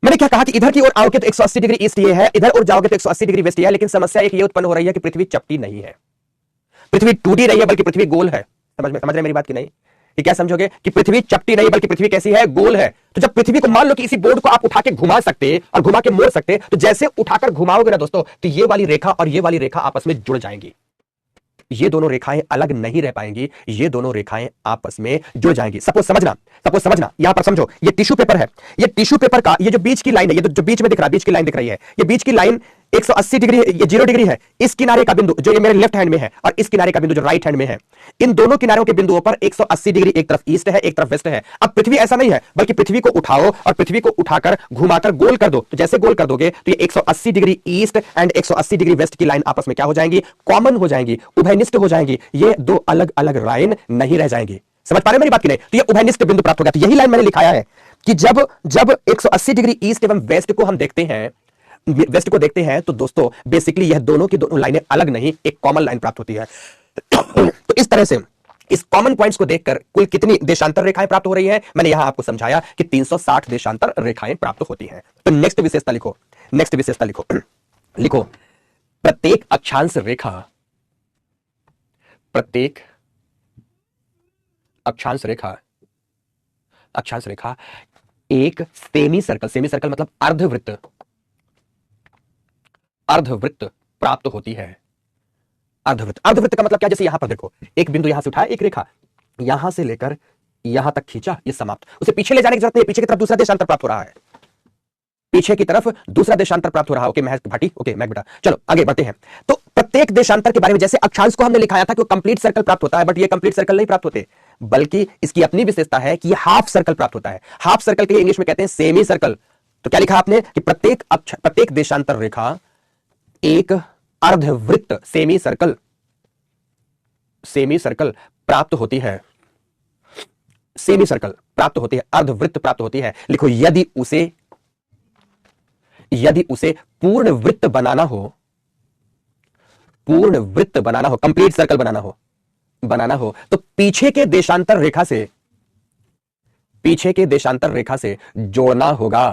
मैंने क्या कहा कि इधर की ओर आओगे तो 180 डिग्री ईस्ट ये है, इधर और जाओगे तो 180 डिग्री वेस्ट ये है, लेकिन समस्या एक ये उत्पन्न हो रही है कि पृथ्वी चपटी नहीं है, पृथ्वी टूटी नहीं है, बल्कि पृथ्वी गोल है। समझ रहे मेरी बात की नहीं? ये क्या समझोगे कि पृथ्वी चपटी नहीं बल्कि पृथ्वी कैसी है, गोल है। तो जब पृथ्वी को मान लो कि इसी बोर्ड को आप उठा के घुमा सकते और घुमा के मोड़ सकते, तो जैसे उठाकर घुमाओगे ना दोस्तों, तो ये वाली रेखा और ये वाली रेखा आपस में जुड़ जाएंगी, ये दोनों रेखाएं अलग नहीं रह पाएंगी, ये दोनों रेखाएं आपस में जुड़ जाएंगी। सपोज समझना यहां पर समझो, ये टिश्यू पेपर है, ये टिश्यू पेपर का ये जो बीच की लाइन है, ये जो बीच में दिख रहा है, बीच की लाइन दिख रही है, ये बीच की लाइन 180 डिग्री, ये 0 डिग्री है। इस किनारे का बिंदु जो ये मेरे लेफ्ट हैंड में है और इस किनारे का बिंदु जो राइट हैंड में है, इन दोनों किनारों के बिंदुओं पर 180 डिग्री एक तरफ ईस्ट है, एक तरफ वेस्ट है। अब पृथ्वी ऐसा नहीं है, बल्कि पृथ्वी को उठाओ और पृथ्वी को उठाकर घुमाकर गोल कर दो, तो जैसे गोल कर दोगे तो ये 180 degree east and 180 degree west की लाइन आपस में क्या हो जाएंगी, कॉमन हो जाएंगी, उभयनिष्ठ हो जाएंगी। ये दो अलग अलग लाइन नहीं रह जाएंगी। समझ पा रहे मेरी बात की नहीं? तो ये उभयनिष्ठ बिंदु प्राप्त हो गया। तो यही लाइन मैंने लिखाया है कि जब 180 डिग्री ईस्ट एवं वेस्ट को हम देखते हैं, वेस्ट को देखते हैं, तो दोस्तों बेसिकली यह दोनों की दोनों लाइनें अलग नहीं, एक कॉमन लाइन प्राप्त होती है। तो इस तरह से इस कॉमन पॉइंट्स को देखकर कुल कितनी देशांतर रेखाएं प्राप्त हो रही हैं, मैंने यहां आपको समझाया कि 360 देशांतर रेखाएं प्राप्त होती हैं। तो नेक्स्ट विशेषता लिखो, नेक्स्ट विशेषता लिखो, लिखो प्रत्येक अक्षांश रेखा, प्रत्येक अक्षांश रेखा, अक्षांश रेखा एक सेमी सर्कल, सेमी सर्कल मतलब अर्धवृत्त, अर्धवृत्त प्राप्त होती है। अर्धवृत्त, अर्धवृत्त का मतलब क्या, जैसे यहां पर देखो, एक बिंदु यहां से उठाया, एक रेखा यहां से लेकर यहां तक खींचा, ये समाप्त, उसे पीछे ले जाने की जरूरत नहीं, पीछे की तरफ दूसरा देशांतर प्राप्त हो रहा है, पीछे की तरफ दूसरा देशांतर प्राप्त हो रहा है। ओके महक भाटी, ओके मैक बेटा, चलो आगे बढ़ते हैं। तो प्रत्येक देशांतर के बारे में, जैसे अक्षांश को हमने लिखाया था कि वो कंप्लीट सर्कल प्राप्त होता है, बट ये कंप्लीट सर्कल नहीं प्राप्त होते, बल्कि इसकी अपनी विशेषता है कि ये हाफ सर्कल प्राप्त होता है। हाफ सर्कल के इंग्लिश में कहते हैं सेमी सर्कल। तो क्या लिखा आपने कि प्रत्येक देशांतर रेखा एक अर्धवृत्त, सेमी सर्कल, सेमी सर्कल प्राप्त होती है, सेमी सर्कल प्राप्त होती है, अर्धवृत्त प्राप्त होती है। लिखो यदि उसे पूर्ण वृत्त बनाना हो, पूर्ण वृत्त बनाना हो, कंप्लीट सर्कल बनाना हो तो पीछे के देशांतर रेखा से, पीछे के देशांतर रेखा से जोड़ना होगा।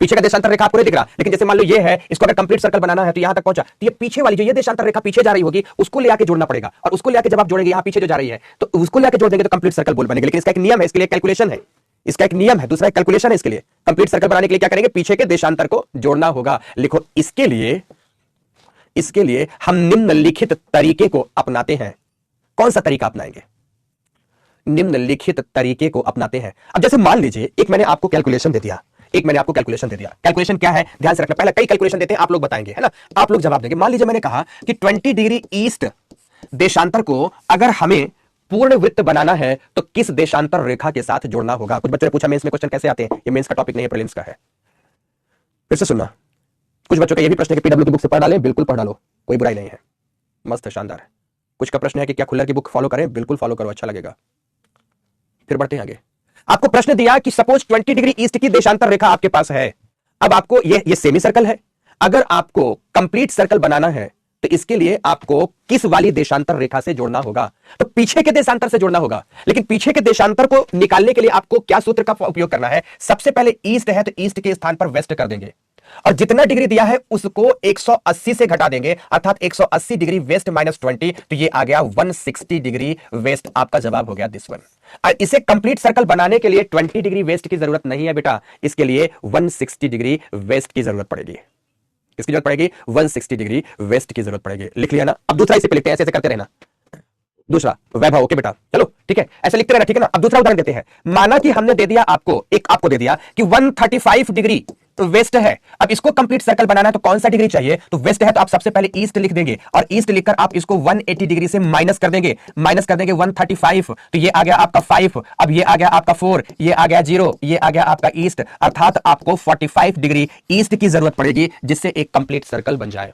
पीछे का देशांतर रेखा आपको नहीं दिख रहा, लेकिन जैसे मान लो ये है, इसको अगर कंप्लीट सर्कल बनाना है तो यहां तक पहुंचा, तो ये पीछे वाली जो ये देशांतर रेखा पीछे जा रही होगी, उसको ले आके जोड़ना पड़ेगा, और उसको ले आके जब आप जोड़ेंगे यहां पीछे जो जा रही है, तो उसको ले आके जोड़ देंगे तो कंप्लीट सर्कल बोल बनेगा। लेकिन इसका एक नियम है, इसके लिए कैलकुलेशन है, इसका एक नियम है, दूसरा एक कैलकुलेशन है। इसके लिए कंप्लीट सर्कल बनाने के लिए क्या करेंगे, पीछे के देशांतर को जोड़ना होगा। लिखो इसके लिए हम निम्नलिखित तरीके को अपनाते हैं। कौन सा तरीका अपनाएंगे, निम्नलिखित तरीके को अपनाते हैं। अब जैसे मान लीजिए एक मैंने आपको कैलकुलेशन दे दिया, कैलकुलेशन क्या है ध्यान से रखना, पहले कई कैलकुलेशन देते हैं, आप लोग बताएंगे, है ना, आप लोग जवाब देंगे। मान लीजिए मैंने कहा कि 20 डिग्री ईस्ट देशांतर को अगर हमें पूर्ण वृत्त बनाना है तो किस देशांतर रेखा के साथ जोड़ना होगा। कुछ बच्चों ने पूछा मेंस में क्वेश्चन कैसे आते हैं, ये मेंस का टॉपिक नहीं है, प्रीलिम्स का है। फिर से सुनना, कुछ बच्चों का ये भी प्रश्न है कि पीडब्ल्यू की बुक से पढ़ डालें, बिल्कुल पढ़ डालो, कोई बुराई नहीं है, मस्त है, शानदार है। कुछ का प्रश्न है कि क्या खुल्लर की बुक फॉलो करें, बिल्कुल फॉलो करो, अच्छा लगेगा। फिर बढ़ते हैं आगे। आपको प्रश्न दिया कि सपोज 20 डिग्री ईस्ट की देशांतर रेखा आपके पास है। अब आपको ये सेमी सर्कल है, अगर आपको कंप्लीट सर्कल बनाना है तो इसके लिए आपको किस वाली देशांतर रेखा से जोड़ना होगा, तो पीछे के देशांतर से जोड़ना होगा। लेकिन पीछे के देशांतर को निकालने के लिए आपको क्या सूत्र का उपयोग करना है, सबसे पहले ईस्ट है तो ईस्ट के स्थान पर वेस्ट कर देंगे, और जितना डिग्री दिया है उसको 180 से घटा देंगे, अर्थात 180 डिग्री वेस्ट माइनस 20, तो ये आ गया 160 डिग्री वेस्ट। आपका जवाब हो गया दिस वन। और इसे कंप्लीट सर्कल बनाने के लिए 20 डिग्री वेस्ट की जरूरत नहीं है बेटा, इसके लिए 160 डिग्री वेस्ट की जरूरत पड़ेगी। किसकी जरूरत पड़ेगी, 160 डिग्री वेस्ट की जरूरत पड़ेगी। लिख लिया ना। अब दूसरा इसे पे लिखते हैं, ऐसे करते रहना। दूसरा वैभव, ओके बेटा, चलो ठीक है, ऐसे लिखते रहना, ठीक है ना। अब दूसरा उदाहरण देते हैं। माना कि हमने दे दिया आपको दे दिया कि 135 डिग्री वेस्ट है। अब इसको कंप्लीट सर्कल बनाना है तो कौन सा डिग्री चाहिए, तो वेस्ट है तो आप सबसे पहले ईस्ट लिख देंगे, और ईस्ट लिखकर आप इसको 180 डिग्री से माइनस कर देंगे 135, तो ये आ गया आपका 5, अब ये आ गया आपका 4, ये आ गया 0, ये आ गया आपका ईस्ट, अर्थात आपको 45 डिग्री ईस्ट की जरूरत पड़ेगी जिससे एक कंप्लीट सर्कल बन जाए।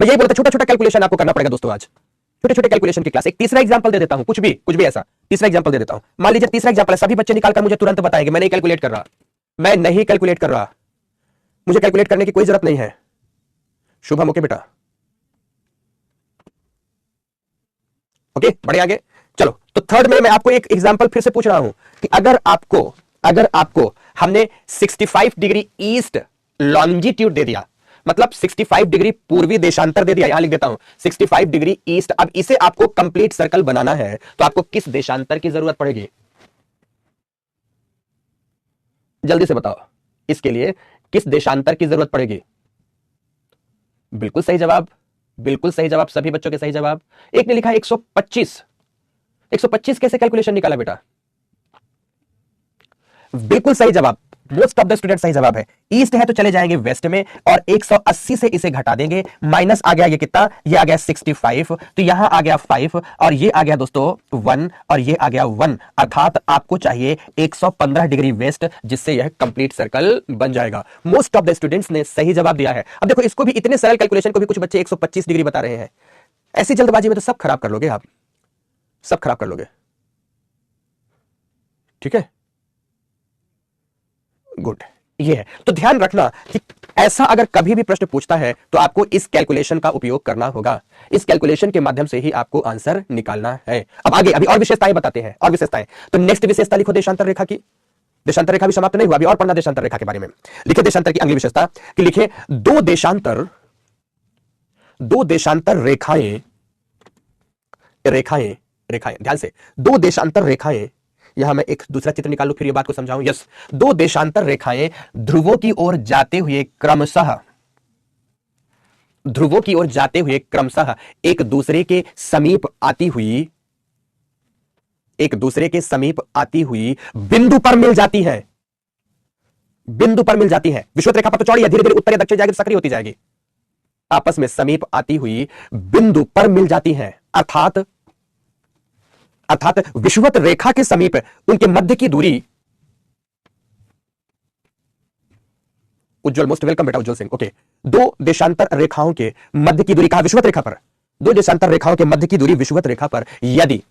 मैं यही बोलता, छोटा छोटा कैलकुलेशन आपको करना पड़ेगा दोस्तों आज, छोटे छोटे कैलकुलेशन की क्लास। एक तीसरा एग्जांपल दे देता हूं, कुछ भी ऐसा तीसरा एग्जांपल दे देता हूं। मान लीजिए तीसरा एग्जांपल है, सभी बच्चे निकालकर मुझे तुरंत बताएंगे, मैं नहीं कैलकुलेट कर रहा, मुझे कैलकुलेट करने की कोई जरूरत नहीं है। शुभम, ओके बेटा, ओके बढ़े आगे, चलो तो थर्ड में मैं आपको एक एग्जांपल फिर से पूछ रहा हूं कि अगर आपको हमने 65 डिग्री ईस्ट लॉन्जिट्यूड दे दिया, मतलब 65 डिग्री पूर्वी देशांतर दे दिया, यहां लिख देता हूं 65 डिग्री ईस्ट। अब इसे आपको कंप्लीट सर्कल बनाना है तो आपको किस देशांतर की जरूरत पड़ेगी? जल्दी से बताओ, इसके लिए किस देशांतर की जरूरत पड़ेगी? बिल्कुल सही जवाब, बिल्कुल सही जवाब, सभी बच्चों के सही जवाब। एक ने लिखा 125। 125 कैसे कैलकुलेशन निकाला बेटा? बिल्कुल सही जवाब, मोस्ट ऑफ द स्टूडेंट सही जवाब है। ईस्ट है तो चले जाएंगे वेस्ट में और 180 से इसे घटा देंगे, माइनस आ गया ये कितना, ये आ गया 65, तो यहां आ गया 5 और ये आ गया दोस्तों 1 और ये आ गया 1, अर्थात आपको चाहिए 115 डिग्री वेस्ट, जिससे यह कंप्लीट सर्कल बन जाएगा। मोस्ट ऑफ द स्टूडेंट्स ने सही जवाब दिया है। अब देखो, इसको भी, इतने सरल कैलकुलेशन को भी कुछ बच्चे 125 डिग्री बता रहे हैं। ऐसी जल्दबाजी में तो सब खराब कर लोगे आप, सब खराब कर लोगे। ठीक है, गुड, ये है। तो ध्यान रखना कि ऐसा अगर कभी भी प्रश्न पूछता है तो आपको इस कैलकुलेशन का उपयोग करना होगा। इस कैलकुलेशन के माध्यम से ही आपको आंसर निकालना है। अब आगे अभी और विशेषताएं बताते हैं, और विशेषताएं। तो नेक्स्ट विशेषता लिखो देशांतर रेखा की। देशांतर रेखा भी समाप्त नहीं हुआ, अभी और पढ़ना देशांतर रेखा के बारे में। लिखे देशांतर की अगली विशेषता कि लिखे दो देशांतर रेखाएं, ध्यान से, दो देशांतर रेखाएं, यहां मैं एक दूसरा चित्र निकालूं फिर ये बात को समझाऊं। यस, दो देशांतर रेखाएं ध्रुवों की ओर जाते हुए क्रमशः एक दूसरे के समीप आती हुई बिंदु पर मिल जाती है। विषुवत रेखा पर तो चौड़ी है, धीरे धीरे उत्तर या दक्षिण जाएगी तो सक्रिय होती जाएगी। आपस में समीप आती हुई बिंदु पर मिल जाती हैं, अर्थात विषुवत रेखा के समीप उनके मध्य की दूरी, उज्जवल, मोस्ट वेलकम बेटा उज्जवल सिंह। ओके, दो देशांतर रेखाओं के मध्य की दूरी, कहा विषुवत रेखा पर, दो देशांतर रेखाओं के मध्य की दूरी विषुवत रेखा पर यदि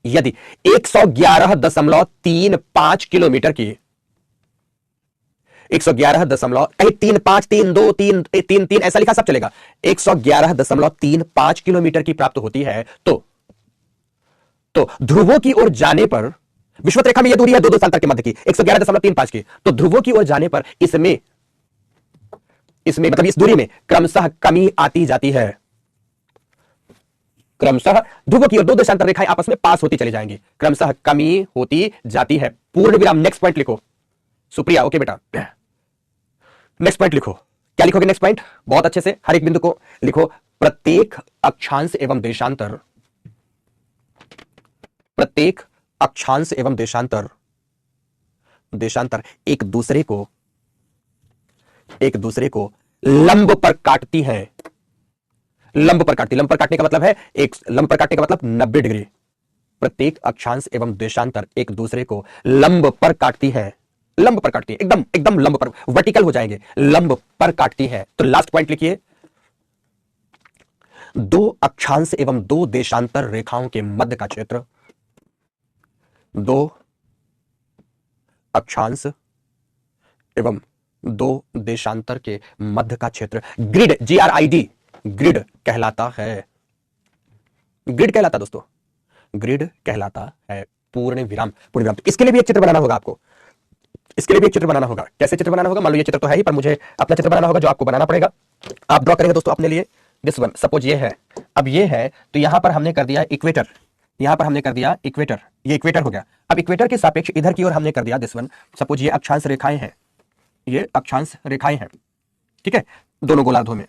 111.35 किलोमीटर की, 111, कहीं 35, 32, 3 ऐसा लिखा सब चलेगा, 111.35 किलोमीटर की प्राप्त होती है तो ध्रुवों की ओर जाने पर, विषुवत रेखा में यह दूरी है दो देशांतर के मध्य की 111.35 की, तो ध्रुवों की ओर जाने पर इसमें मतलब इस दूरी में क्रमशः कमी आती जाती है। क्रमशः ध्रुवों की ओर दो देशांतर रेखाएं आपस में पास होती चली जाएंगी, क्रमशः कमी होती जाती है। पूर्ण विराम, नेक्स्ट पॉइंट लिखो सुप्रिया। ओके बेटा, नेक्स्ट पॉइंट लिखो। क्या लिखोगे नेक्स्ट पॉइंट? बहुत अच्छे से हर एक बिंदु को लिखो। प्रत्येक अक्षांश एवं देशांतर एक दूसरे को लंब पर काटती है। लंब पर काटने का मतलब है, लंब पर काटने का मतलब 90 डिग्री। प्रत्येक अक्षांश एवं देशांतर एक दूसरे को लंब पर काटती है, एकदम लंब पर, वर्टिकल हो जाएंगे, लंब पर काटती है। तो लास्ट पॉइंट लिखिए, दो अक्षांश एवं दो देशांतर रेखाओं के मध्य का क्षेत्र, दो अक्षांश एवं दो देशांतर के मध्य का क्षेत्र ग्रिड, GRID, ग्रिड कहलाता है। दोस्तों, ग्रिड कहलाता है। पूर्ण विराम। तो इसके लिए भी एक चित्र बनाना होगा आपको, कैसे चित्र बनाना होगा? मान लो ये चित्र तो है ही, पर मुझे अपना चित्र बनाना होगा जो आपको बनाना पड़ेगा। आप ड्रॉ करेंगे दोस्तों अपने लिए। दिस वन, सपोज ये है, अब ये है, तो यहां पर हमने कर दिया इक्वेटर, ये इक्वेटर हो गया। अब इक्वेटर के सापेक्ष इधर की ओर हमने कर दिया दिस वन, सपोज ये अक्षांश रेखाएं हैं, ठीक है, दोनों गोलार्धों में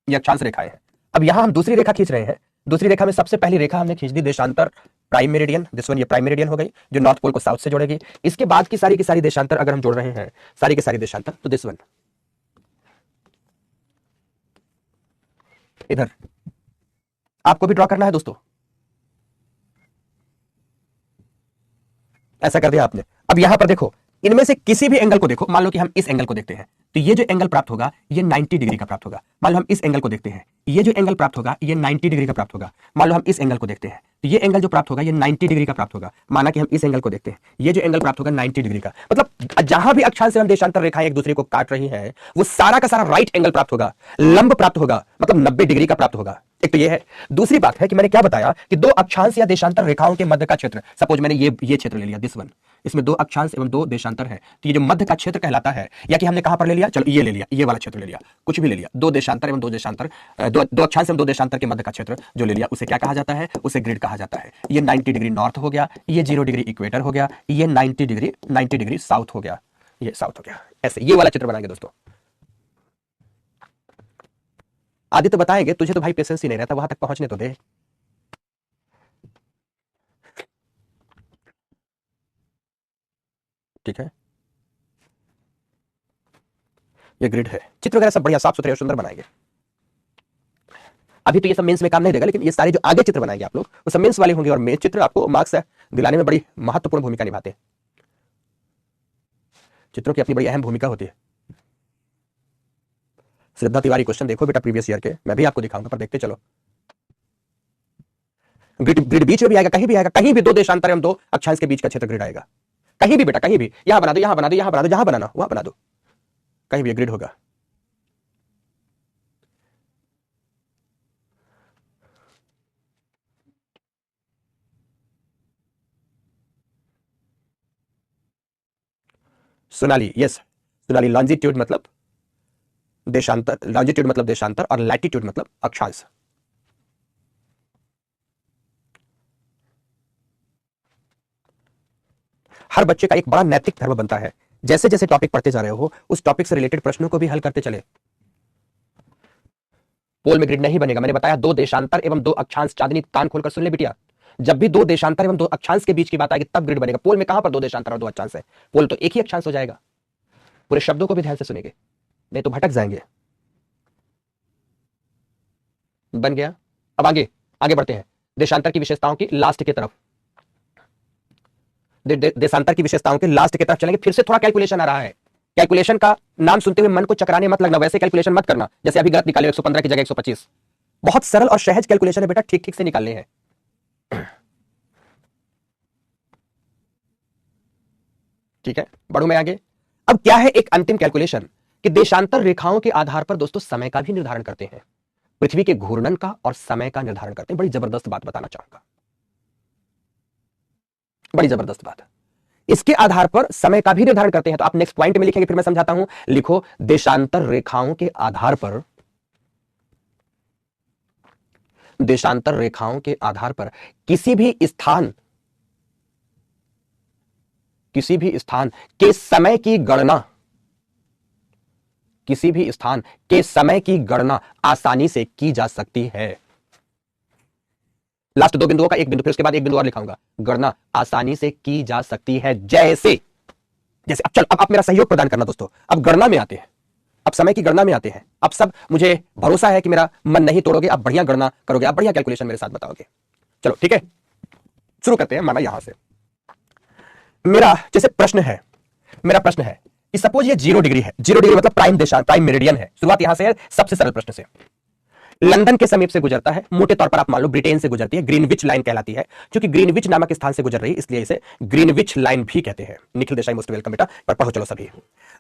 ये अक्षांश रेखाएं हैं। अब यहां हम दूसरी रेखा खींच रहे हैं। दूसरी रेखा में सबसे पहली रेखा हमने खींच दी देशांतर प्राइम मेरिडियन, दिस वन, ये प्राइम मेरिडियन हो गई जो नॉर्थ पोल को साउथ से जोड़ेगी। इसके बाद की सारी देशांतर अगर हम जोड़ रहे हैं, सारी के सारी देशांतर, तो दिस वन इधर आपको भी ड्रॉ करना है दोस्तों। ऐसा कर दिया आपने। अब यहां पर देखो, इनमें से किसी भी एंगल को देखो, मान लो कि हम इस एंगल को देखते हैं तो ये जो एंगल प्राप्त होगा ये 90 डिग्री का प्राप्त होगा। मान लो हम इस एंगल को देखते हैं, ये जो एंगल प्राप्त होगा ये 90 डिग्री का प्राप्त होगा। मान लो हम इस एंगल को देखते हैं तो ये एंगल जो प्राप्त होगा ये 90 डिग्री का प्राप्त होगा। माना कि हम इस एंगल को देखते हैं, ये जो एंगल प्राप्त होगा 90 डिग्री का, मतलब जहां भी अक्षांश एवं देशांतर रेखाएं एक दूसरे को काट रही है वो सारा का सारा राइट एंगल प्राप्त होगा, लंब प्राप्त होगा, मतलब 90 डिग्री का प्राप्त होगा। एक तो ये है। दूसरी बात है कि मैंने क्या बताया कि दो अक्षांश या देशांतर रेखाओं के मध्य का क्षेत्र, सपोज मैंने ये क्षेत्र ले लिया, दिस वन, इसमें दो अक्षांश एवं दो देशांतर है तो ये जो मध्य का क्षेत्र कहलाता है, या कि हमने कहां पर ले लिया, चलो ये ले लिया, ये वाला क्षेत्र ले लिया, कुछ भी ले लिया, दो देशांतर एवं दो देशांतर, दो अक्षांश एवं दो देशांतर के मध्य का क्षेत्र जो ले लिया उसे क्या कहा जाता है, उसे ग्रिड कहा जाता है। ये 90 डिग्री नॉर्थ हो गया, ये 0 डिग्री इक्वेटर हो गया, ये 90 डिग्री साउथ हो गया, ये साउथ हो गया। ऐसे ये वाला चित्र बनाएंगे दोस्तों। आदित्य बताएंगे, तुझे तो भाई पेशेंस ही नहीं रहता, वहां तक पहुंचने तो दे। ठीक है, ये ग्रिड है, चित्र वगैरह सब बढ़िया साफ सुथरे और सुंदर बनाएंगे। अभी तो ये सब मेंस में काम नहीं देगा, लेकिन ये सारे जो आगे चित्र बनाएंगे आप लोग वो सब मेंस वाले होंगे और मेंस चित्र आपको मार्क्स दिलाने में बड़ी महत्वपूर्ण भूमिका निभाते हैं। चित्रों की अपनी बड़ी अहम भूमिका होती है। श्रद्धा तिवारी क्वेश्चन देखो बेटा प्रीवियस ईयर के, मैं भी आपको दिखाऊंगा पर देखते चलो। ग्रिड बीच में भी आएगा, कहीं भी आएगा, कहीं भी दो देशांतर एवं दो अक्षांश के बीच का क्षेत्र ग्रिड आएगा, कहीं भी बेटा, कहीं भी, यहां बना दो, यहां बना दो, यहां बना दो, जहां बनाना वहां बना दो, कहीं भी ग्रिड होगा। सोनाली, यस सोनाली, लॉन्जिट्यूड मतलब देशांतर, लॉन्जिट्यूड मतलब देशांतर और लैटिट्यूड मतलब अक्षांश। हर बच्चे का एक बड़ा नैतिक धर्म बनता है, जैसे जैसे टॉपिक पढ़ते जा रहे हो उस टॉपिक से रिलेटेड प्रश्नों को भी हल करते चले। पोल में ग्रिड नहीं बनेगा, मैंने बताया दो देशांतर एवं दो अक्षांश। चांदनी कान खोलकर सुन ले बिटिया, जब भी दो देशांतर एवं दो अक्षांश के बीच की बात आएगी तब ग्रिड बनेगा। पोल में कहां पर दो देशांतर और दो अक्षांश है, पोल तो एक ही अक्षांश हो जाएगा। पूरे शब्दों को भी ध्यान से सुनेंगे, नहीं तो भटक जाएंगे। बन गया। अब आगे आगे बढ़ते हैं देशांतर की विशेषताओं की लास्ट की तरफ। देशांतर की विशेषताओं के लास्ट की तरफ चलेंगे। फिर से थोड़ा कैलकुलेशन आ रहा है, कैलकुलेशन का नाम सुनते हुए मन को चकराने मत लगना, वैसे कैलकुलेशन मत करना जैसे अभी गलत निकाले 115 की जगह 125। बहुत सरल और सहज कैलकुलेशन है बेटा, ठीक ठीक से निकालने हैं। ठीक है, बढ़ू मैं आगे। अब क्या है एक अंतिम कैलकुलेशन कि देशांतर रेखाओं के आधार पर दोस्तों समय का भी निर्धारण करते हैं, पृथ्वी के घूर्णन का और समय का निर्धारण करते हैं। बड़ी जबरदस्त बात बताना चाहूंगा, बड़ी जबरदस्त बात है। इसके आधार पर समय का भी निर्धारण करते हैं, तो आप नेक्स्ट पॉइंट में लिखेंगे, फिर मैं समझाता हूं। लिखो देशांतर रेखाओं के आधार पर, देशांतर रेखाओं के आधार पर किसी भी स्थान के समय की गणना, किसी भी स्थान के समय की गणना आसानी से की जा सकती है। लास्ट दो बिंदुओं का एक बिंदु, फिर उसके बाद एक बिंदु और लिखाऊंगा। गणना आसानी से की जा सकती है, जैसे जैसे अब चल, अब मेरा सहयोग प्रदान करना दोस्तों। अब गणना में आते हैं, अब समय की गणना में आते हैं। अब सब मुझे भरोसा है कि मेरा मन नहीं तोड़ोगे, आप बढ़िया गणना करोगे, आप बढ़िया कैलकुलेशन मेरे साथ बताओगे। चलो ठीक है, शुरू करते हैं। माना यहां से मेरा जैसे प्रश्न है, मेरा प्रश्न है कि सपोज ये 0 डिग्री है, 0 डिग्री मतलब प्राइम देशांतर, प्राइम मेरिडियन है। शुरुआत यहां से है, सबसे सरल प्रश्न से। लंदन के समीप से गुजरता है, मोटे तौर पर आप मान लो ब्रिटेन से गुजरती है, ग्रीनविच लाइन कहलाती है। क्योंकि ग्रीनविच नामक स्थान से गुजर रही है इसलिए इसे ग्रीनविच लाइन भी कहते हैं। निखिल देसाई मोस्ट वेलकम बेटा, पर पढ़ो चलो सभी।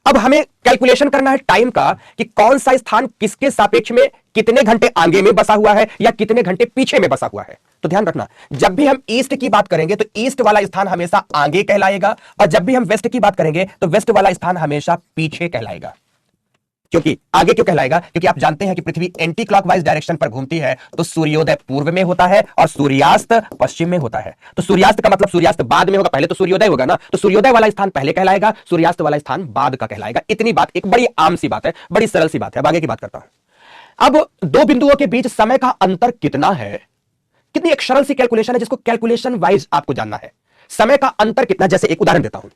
अब हमें कैलकुलेशन करना है टाइम का कि कौन सा स्थान किसके सापेक्ष में कितने घंटे आगे में बसा हुआ है या कितने घंटे पीछे में बसा हुआ है। तो ध्यान रखना, जब भी हम ईस्ट की बात करेंगे तो ईस्ट वाला स्थान हमेशा आगे कहलाएगा, और जब भी हम वेस्ट की बात करेंगे तो वेस्ट वाला स्थान हमेशा पीछे कहलाएगा। क्योंकि आगे क्यों कहलाएगा, क्योंकि आप जानते हैं कि पृथ्वी एंटी क्लॉकवाइज डायरेक्शन पर घूमती है, तो सूर्योदय पूर्व में होता है और सूर्यास्त पश्चिम में होता है। तो सूर्यास्त का मतलब सूर्यास्त बाद में होगा, पहले तो सूर्योदय होगा ना, तो सूर्योदय वाला स्थान पहले कहलाएगा, सूर्यास्त वाला स्थान बाद का कहलाएगा। इतनी बात, एक बड़ी आम सी बात है, बड़ी सरल सी बात है। अब आगे की बात करता हूं। अब दो बिंदुओं के बीच समय का अंतर कितना है, कितनी एक सरल सी कैलकुलेशन है जिसको कैलकुलेशन वाइज आपको जानना है। समय का अंतर कितना, जैसे एक उदाहरण देता हूं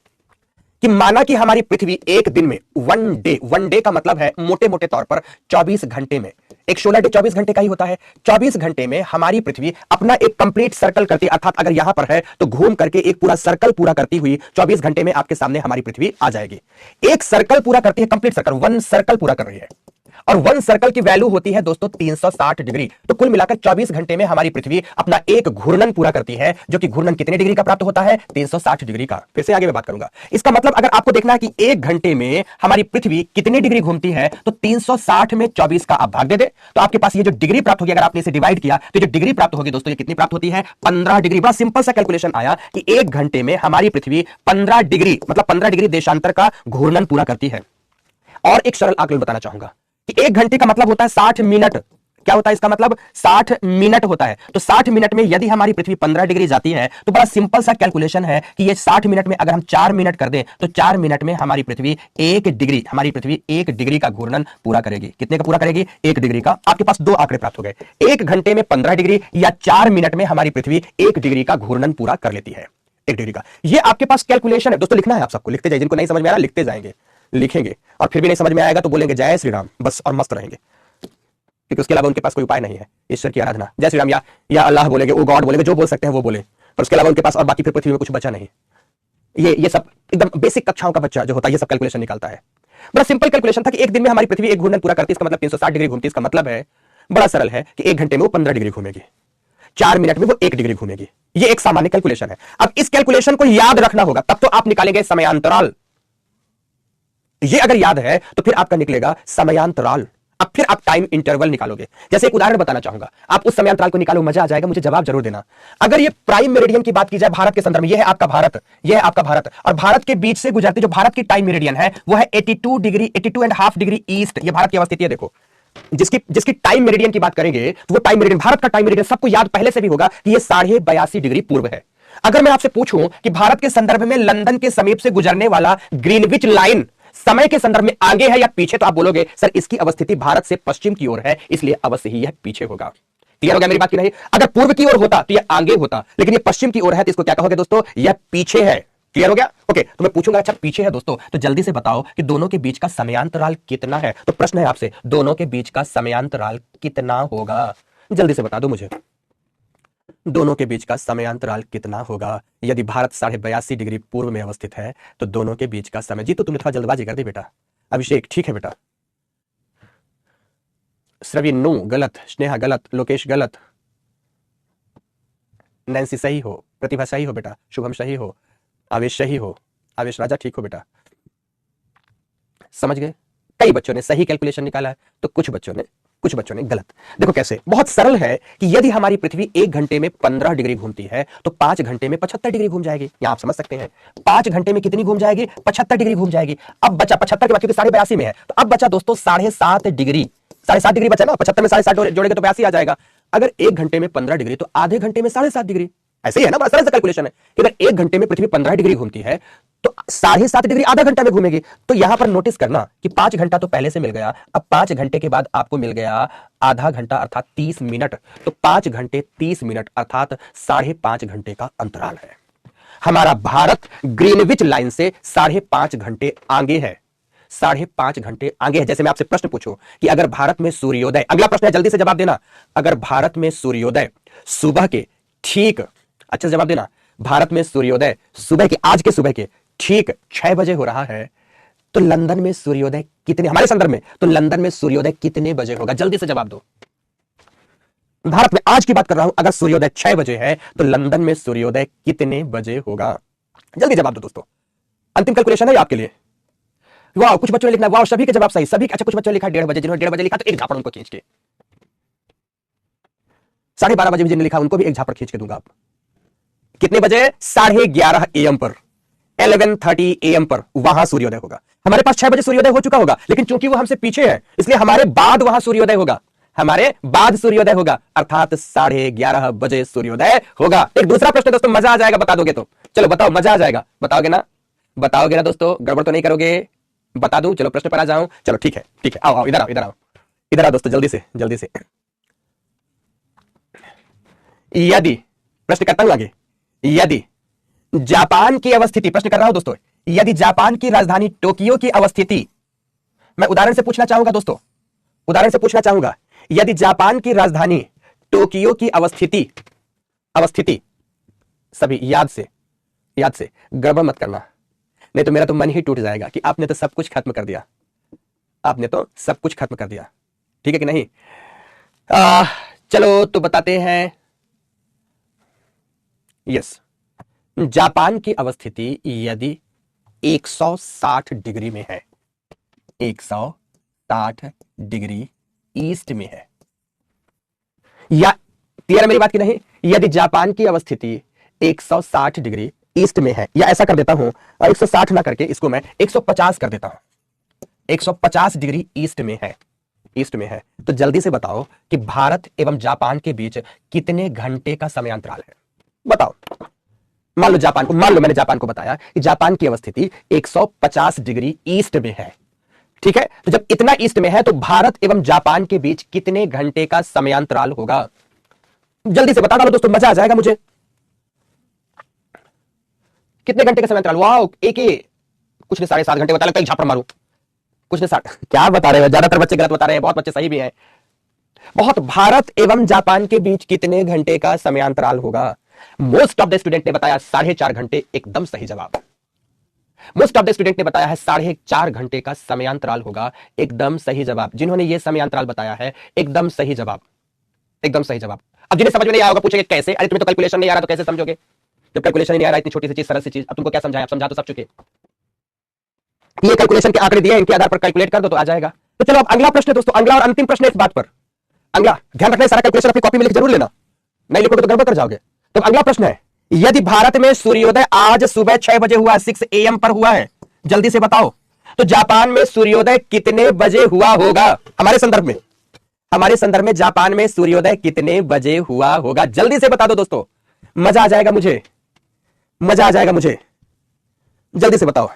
कि माना कि हमारी पृथ्वी एक दिन में वन डे का मतलब है मोटे मोटे तौर पर 24 घंटे में एक सोलर डे 24 घंटे का ही होता है। 24 घंटे में हमारी पृथ्वी अपना एक कंप्लीट सर्कल करती है, अर्थात अगर यहां पर है तो घूम करके एक पूरा सर्कल पूरा करती हुई 24 घंटे में आपके सामने हमारी पृथ्वी आ जाएगी। एक सर्कल पूरा करती है, कंप्लीट सर्कल, वन सर्कल पूरा कर रही है, और वन सर्कल की वैल्यू होती है दोस्तों 360 डिग्री। तो कुल मिलाकर 24 घंटे में हमारी पृथ्वी अपना एक घूर्णन पूरा करती है, जो कि घूर्णन कितने डिग्री का प्राप्त होता है? 360 डिग्री का। फिर से आगे मैं बात करूंगा। इसका मतलब अगर आपको देखना है कि एक घंटे में हमारी पृथ्वी कितनी डिग्री घूमती है, तो 360 में 24 का आप भाग दे दे, तो आपके पास ये जो डिग्री प्राप्त होगी, अगर आपने इसे डिवाइड किया तो जो डिग्री प्राप्त होगी दोस्तों, ये कितनी प्राप्त होती है? 15 डिग्री। बड़ा सिंपल सा कैलकुलेशन आया कि एक घंटे में हमारी पृथ्वी 15 डिग्री, मतलब 15 डिग्री देशांतर का घूर्णन पूरा करती है। और एक सरल आकलन बताना चाहूंगा कि एक घंटे का मतलब होता है 60 मिनट। क्या होता है इसका मतलब? 60 मिनट होता है। तो 60 मिनट में यदि हमारी पृथ्वी 15 डिग्री जाती है, तो बड़ा सिंपल सा कैलकुलेशन है कि ये 60 मिनट में अगर हम 4 मिनट कर दें, तो 4 मिनट में हमारी पृथ्वी 1 डिग्री का घूर्णन पूरा करेगी। कितने का पूरा करेगी? 1 डिग्री का। आपके पास दो आंकड़े प्राप्त हो गए, एक घंटे में 15 डिग्री या 4 मिनट में हमारी पृथ्वी 1 डिग्री का घूर्णन पूरा कर लेती है। 1 डिग्री का ये आपके पास कैलकुलेशन है दोस्तों। लिखना है आप सबको, लिखते जाइए। जिनको नहीं समझ में आ रहा लिखते जाएंगे, लिखेंगे, और फिर भी नहीं समझ में आएगा तो बोलेंगे जय श्री राम बस, और मस्त रहेंगे, क्योंकि उसके अलावा उनके पास कोई उपाय नहीं है। ईश्वर की आराधना, जय श्री राम या अल्लाह बोलेंगे, ओ गॉड बोलेंगे, जो बोल सकते हैं वो बोले, पर उसके अलावा उनके पास और बाकी फिर पृथ्वी में कुछ बचा नहीं। ये सब एकदम बेसिक कक्षाओं का बच्चा जो होता है ये सब कैलकुलेशन निकालता है। बड़ा सिंपल कैलकुलेशन था कि एक दिन में हमारी पृथ्वी एक घूर्णन पूरा करती है, इसका मतलब 360 डिग्री घूमती है। इसका मतलब है बड़ा सरल है कि एक घंटे में वो 15 डिग्री घूमेगी, 4 मिनट में वो 1 डिग्री घूमेगी। ये एक सामान्य कैलकुलेशन है। अब इस कैलकुलेशन को याद रखना होगा, तब तो आप निकालेंगे समयांतराल। ये अगर याद है तो फिर आपका निकलेगा समयांतराल। अब फिर आप टाइम इंटरवल निकालोगे। जैसे एक उदाहरण बताना चाहूंगा, आप उस समयांतराल को निकालो, मजा आ जाएगा, मुझे जवाब जरूर देना। अगर ये प्राइम मेरिडियन की बात की जाए भारत के संदर्भ में, ये है आपका भारत, ये है आपका भारत, और भारत के बीच से गुजरती जो भारत की टाइम मेरिडियन है वो है 82 डिग्री, 82.5 डिग्री ईस्ट। ये भारत की अवस्थिति है। देखो, जिसकी टाइम मेरिडियन की बात करेंगे तो वो टाइम मेरिडियन, भारत का टाइम मेरिडियन सबको याद पहले से भी होगा कि ये 82.5 डिग्री पूर्व है। अगर मैं आपसे पूछूं कि भारत के संदर्भ में लंदन के समीप से गुजरने वाला ग्रीनविच लाइन समय के संदर्भ में आगे है या पीछे, तो आप बोलोगे सर इसकी अवस्थिति भारत से पश्चिम की ओर है, इसलिए अवश्य ही यह पीछे होगा। क्लियर हो गया मेरी बात की नहीं? अगर पूर्व की ओर होता तो यह आगे होता, लेकिन ये पश्चिम की ओर है तो इसको क्या कहोगे दोस्तों? यह पीछे है। क्लियर हो गया? ओके, तो मैं पूछूंगा अच्छा पीछे है दोस्तों, तो जल्दी से बताओ कि दोनों के बीच का समयांतराल कितना है। तो प्रश्न है आपसे, दोनों के बीच का समयांतराल कितना होगा? जल्दी से बता दो मुझे, दोनों के बीच का समयांतराल कितना होगा? यदि भारत 82.5 डिग्री पूर्व में अवस्थित है तो दोनों के बीच का समय, जी तो तुमने थोड़ा जल्दबाजी कर दी बेटा। अभिषेक ठीक है बेटा, श्रवी नो गलत, स्नेहा गलत, लोकेश गलत, नैन्सी सही हो, प्रतिभा सही हो बेटा, शुभम सही हो, आवेश सही हो, आवेश राजा ठीक हो बेटा। समझ गए? कई बच्चों ने सही कैलकुलेशन निकाला है तो कुछ बच्चों ने गलत। देखो कैसे, बहुत सरल है कि यदि हमारी पृथ्वी एक घंटे में 15 डिग्री घूमती है तो 5 घंटे में 75 डिग्री घूम जाएगी। यहां आप समझ सकते हैं 5 घंटे में कितनी घूम जाएगी? 75 डिग्री घूम जाएगी। अब बचा 75 के बाद, क्योंकि 82.5 में है, तो अब बचा दोस्तों 7.5 डिग्री। 7.5 डिग्री बचा ना, 75 में 7.5 जोड़ेंगे तो 82 आ जाएगा। अगर एक घंटे में 15 डिग्री तो आधे घंटे में 7.5 डिग्री। ऐसे ही है ना, बड़ा सरल सा कैलकुलेशन है कि अगर एक घंटे में पृथ्वी 15 डिग्री घूमती है तो 7.5 डिग्री आधा घंटा में घूमेगी। तो यहां पर नोटिस करना कि 5 घंटा तो पहले से मिल गया, अब 5 घंटे के बाद आपको मिल गया आधा घंटा अर्थात 30 मिनट। तो 5 घंटे 30 मिनट अर्थात 5.5 घंटे का अंतराल है। हमारा भारत ग्रीनविच लाइन से 5.5 घंटे आगे है, 5.5 घंटे आगे है। जैसे मैं आपसे प्रश्न पूछूं कि अगर भारत में सूर्योदय, अगला प्रश्न है जल्दी से जवाब देना, अगर भारत में सूर्योदय सुबह के ठीक, अच्छा जवाब देना, भारत में सूर्योदय सुबह के, आज के सुबह के ठीक 6 बजे हो रहा है तो लंदन में सूर्योदय कितने, हमारे संदर्भ में तो लंदन में सूर्योदय कितने बजे होगा? जल्दी से जवाब दो। भारत में आज की बात कर रहा हूं, अगर सूर्योदय 6 बजे है तो लंदन में सूर्योदय कितने बजे होगा? जल्दी जवाब दो दोस्तों, अंतिम कैलकुलेशन है आपके लिए। वाह, कुछ बच्चों ने लिखना वाह, सभी के जवाब सही, सभी। अच्छा, कुछ बच्चों ने लिखा 1:30 बजे, जिन्होंने 1:30 बजे लिखा तो एक झापड़ उनको खींच के, 12:30 बजे जिन्होंने लिखा उनको भी एक झापड़ खींच के दूंगा। आप कितने बजे? 11:30 AM पर, 11:30 AM पर वहां सूर्योदय होगा। हमारे पास 6 बजे सूर्योदय हो चुका होगा, लेकिन चूंकि वो हमसे पीछे है इसलिए हमारे बाद वहां सूर्योदय होगा, हमारे बाद सूर्योदय होगा, अर्थात 11:30 बजे सूर्योदय होगा। एक दूसरा प्रश्न दोस्तों, मजा आ जाएगा बता दोगे तो। चलो बताओ, मजा आ जाएगा, बताओगे ना? बताओगे ना दोस्तों? गड़बड़ तो नहीं करोगे? बता दूं? चलो प्रश्न पर आ जाऊं। चलो ठीक है, आओ इधर आओ दोस्तों, जल्दी से। यदि, प्रश्न करता हूं आगे, यदि जापान की अवस्थिति, प्रश्न कर रहा हूं दोस्तों, यदि जापान की राजधानी टोक्यो की अवस्थिति, मैं उदाहरण से पूछना चाहूंगा दोस्तों, उदाहरण से पूछना चाहूंगा, यदि जापान की राजधानी टोक्यो की अवस्थिति सभी याद से गड़बड़ मत करना, नहीं तो मेरा तो मन ही टूट जाएगा कि आपने तो सब कुछ खत्म कर दिया, ठीक है कि नहीं। चलो तो बताते हैं। यस, जापान की अवस्थिति यदि 160 डिग्री में है, 160 डिग्री ईस्ट में है, या क्लियर मेरी बात की नहीं। यदि जापान की अवस्थिति 160 डिग्री ईस्ट में है, या ऐसा कर देता हूं, 160 ना करके इसको मैं 150 कर देता हूं, 150 डिग्री ईस्ट में है, तो जल्दी से बताओ कि भारत एवं जापान के बीच कितने घंटे का समयांतराल है, बताओ। मान लो मैंने जापान को बताया कि जापान की अवस्थिति 150 डिग्री ईस्ट में है, ठीक है। तो जब इतना ईस्ट में है तो भारत एवं जापान के बीच कितने घंटे का समयांतराल होगा, जल्दी से बता डालो दोस्तों, मजा आ जाएगा मुझे। कितने घंटे का समयांतराल? वाह, कुछ ने 7.5 घंटे बता, लगता है झापड़ मारूं। कुछ ने 60, क्या बता रहे हो, ज्यादातर बच्चे गलत बता रहे हैं, बहुत बच्चे सही भी हैं। बहुत, भारत एवं जापान के बीच कितने घंटे का समयांतराल होगा? मोस्ट ऑफ द स्टूडेंट ने बताया 4.5 घंटे, एकदम सही जवाब। मोस्ट ऑफ द स्टूडेंट ने बताया है 4.5 घंटे का समयांतराल होगा, एकदम सही जवाब। जिन्होंने यह समयांतराल बताया है एकदम सही जवाब, एकदम सही जवाब। अब जिन्हें समझ में नहीं आया होगा पूछेंगे कैसे, अरे तुम्हें तो कैलकुलेशन नहीं आ रहा तो कैसे समझोगे, जब कैलकुलेशन नहीं आ रहा, इतनी छोटी सी चीज, सरल सी चीज, अब तुमको क्या समझाया, समझा तो सब चुके। ये कैलकुलेशन के आंकड़े दिए, इनके आधार पर कैलकुलेट कर दो तो आ जाएगा। तो चलो अब अगला प्रश्न है दोस्तों, अगला और अंतिम प्रश्न है इस बात पर। अगला ध्यान रखना, सारा कैलकुलेशन अपनी कॉपी में लिख जरूर लेना, नहीं लिखोगे तो गड़बड़ कर जाओगे। तो अगला प्रश्न है, यदि भारत में सूर्योदय आज सुबह 6 बजे हुआ, 6 AM पर हुआ है, जल्दी से बताओ, तो जापान में सूर्योदय कितने बजे हुआ होगा? हमारे संदर्भ में जापान में सूर्योदय कितने बजे हुआ होगा, जल्दी से बता दो दोस्तों, मजा आ जाएगा मुझे, जल्दी से बताओ।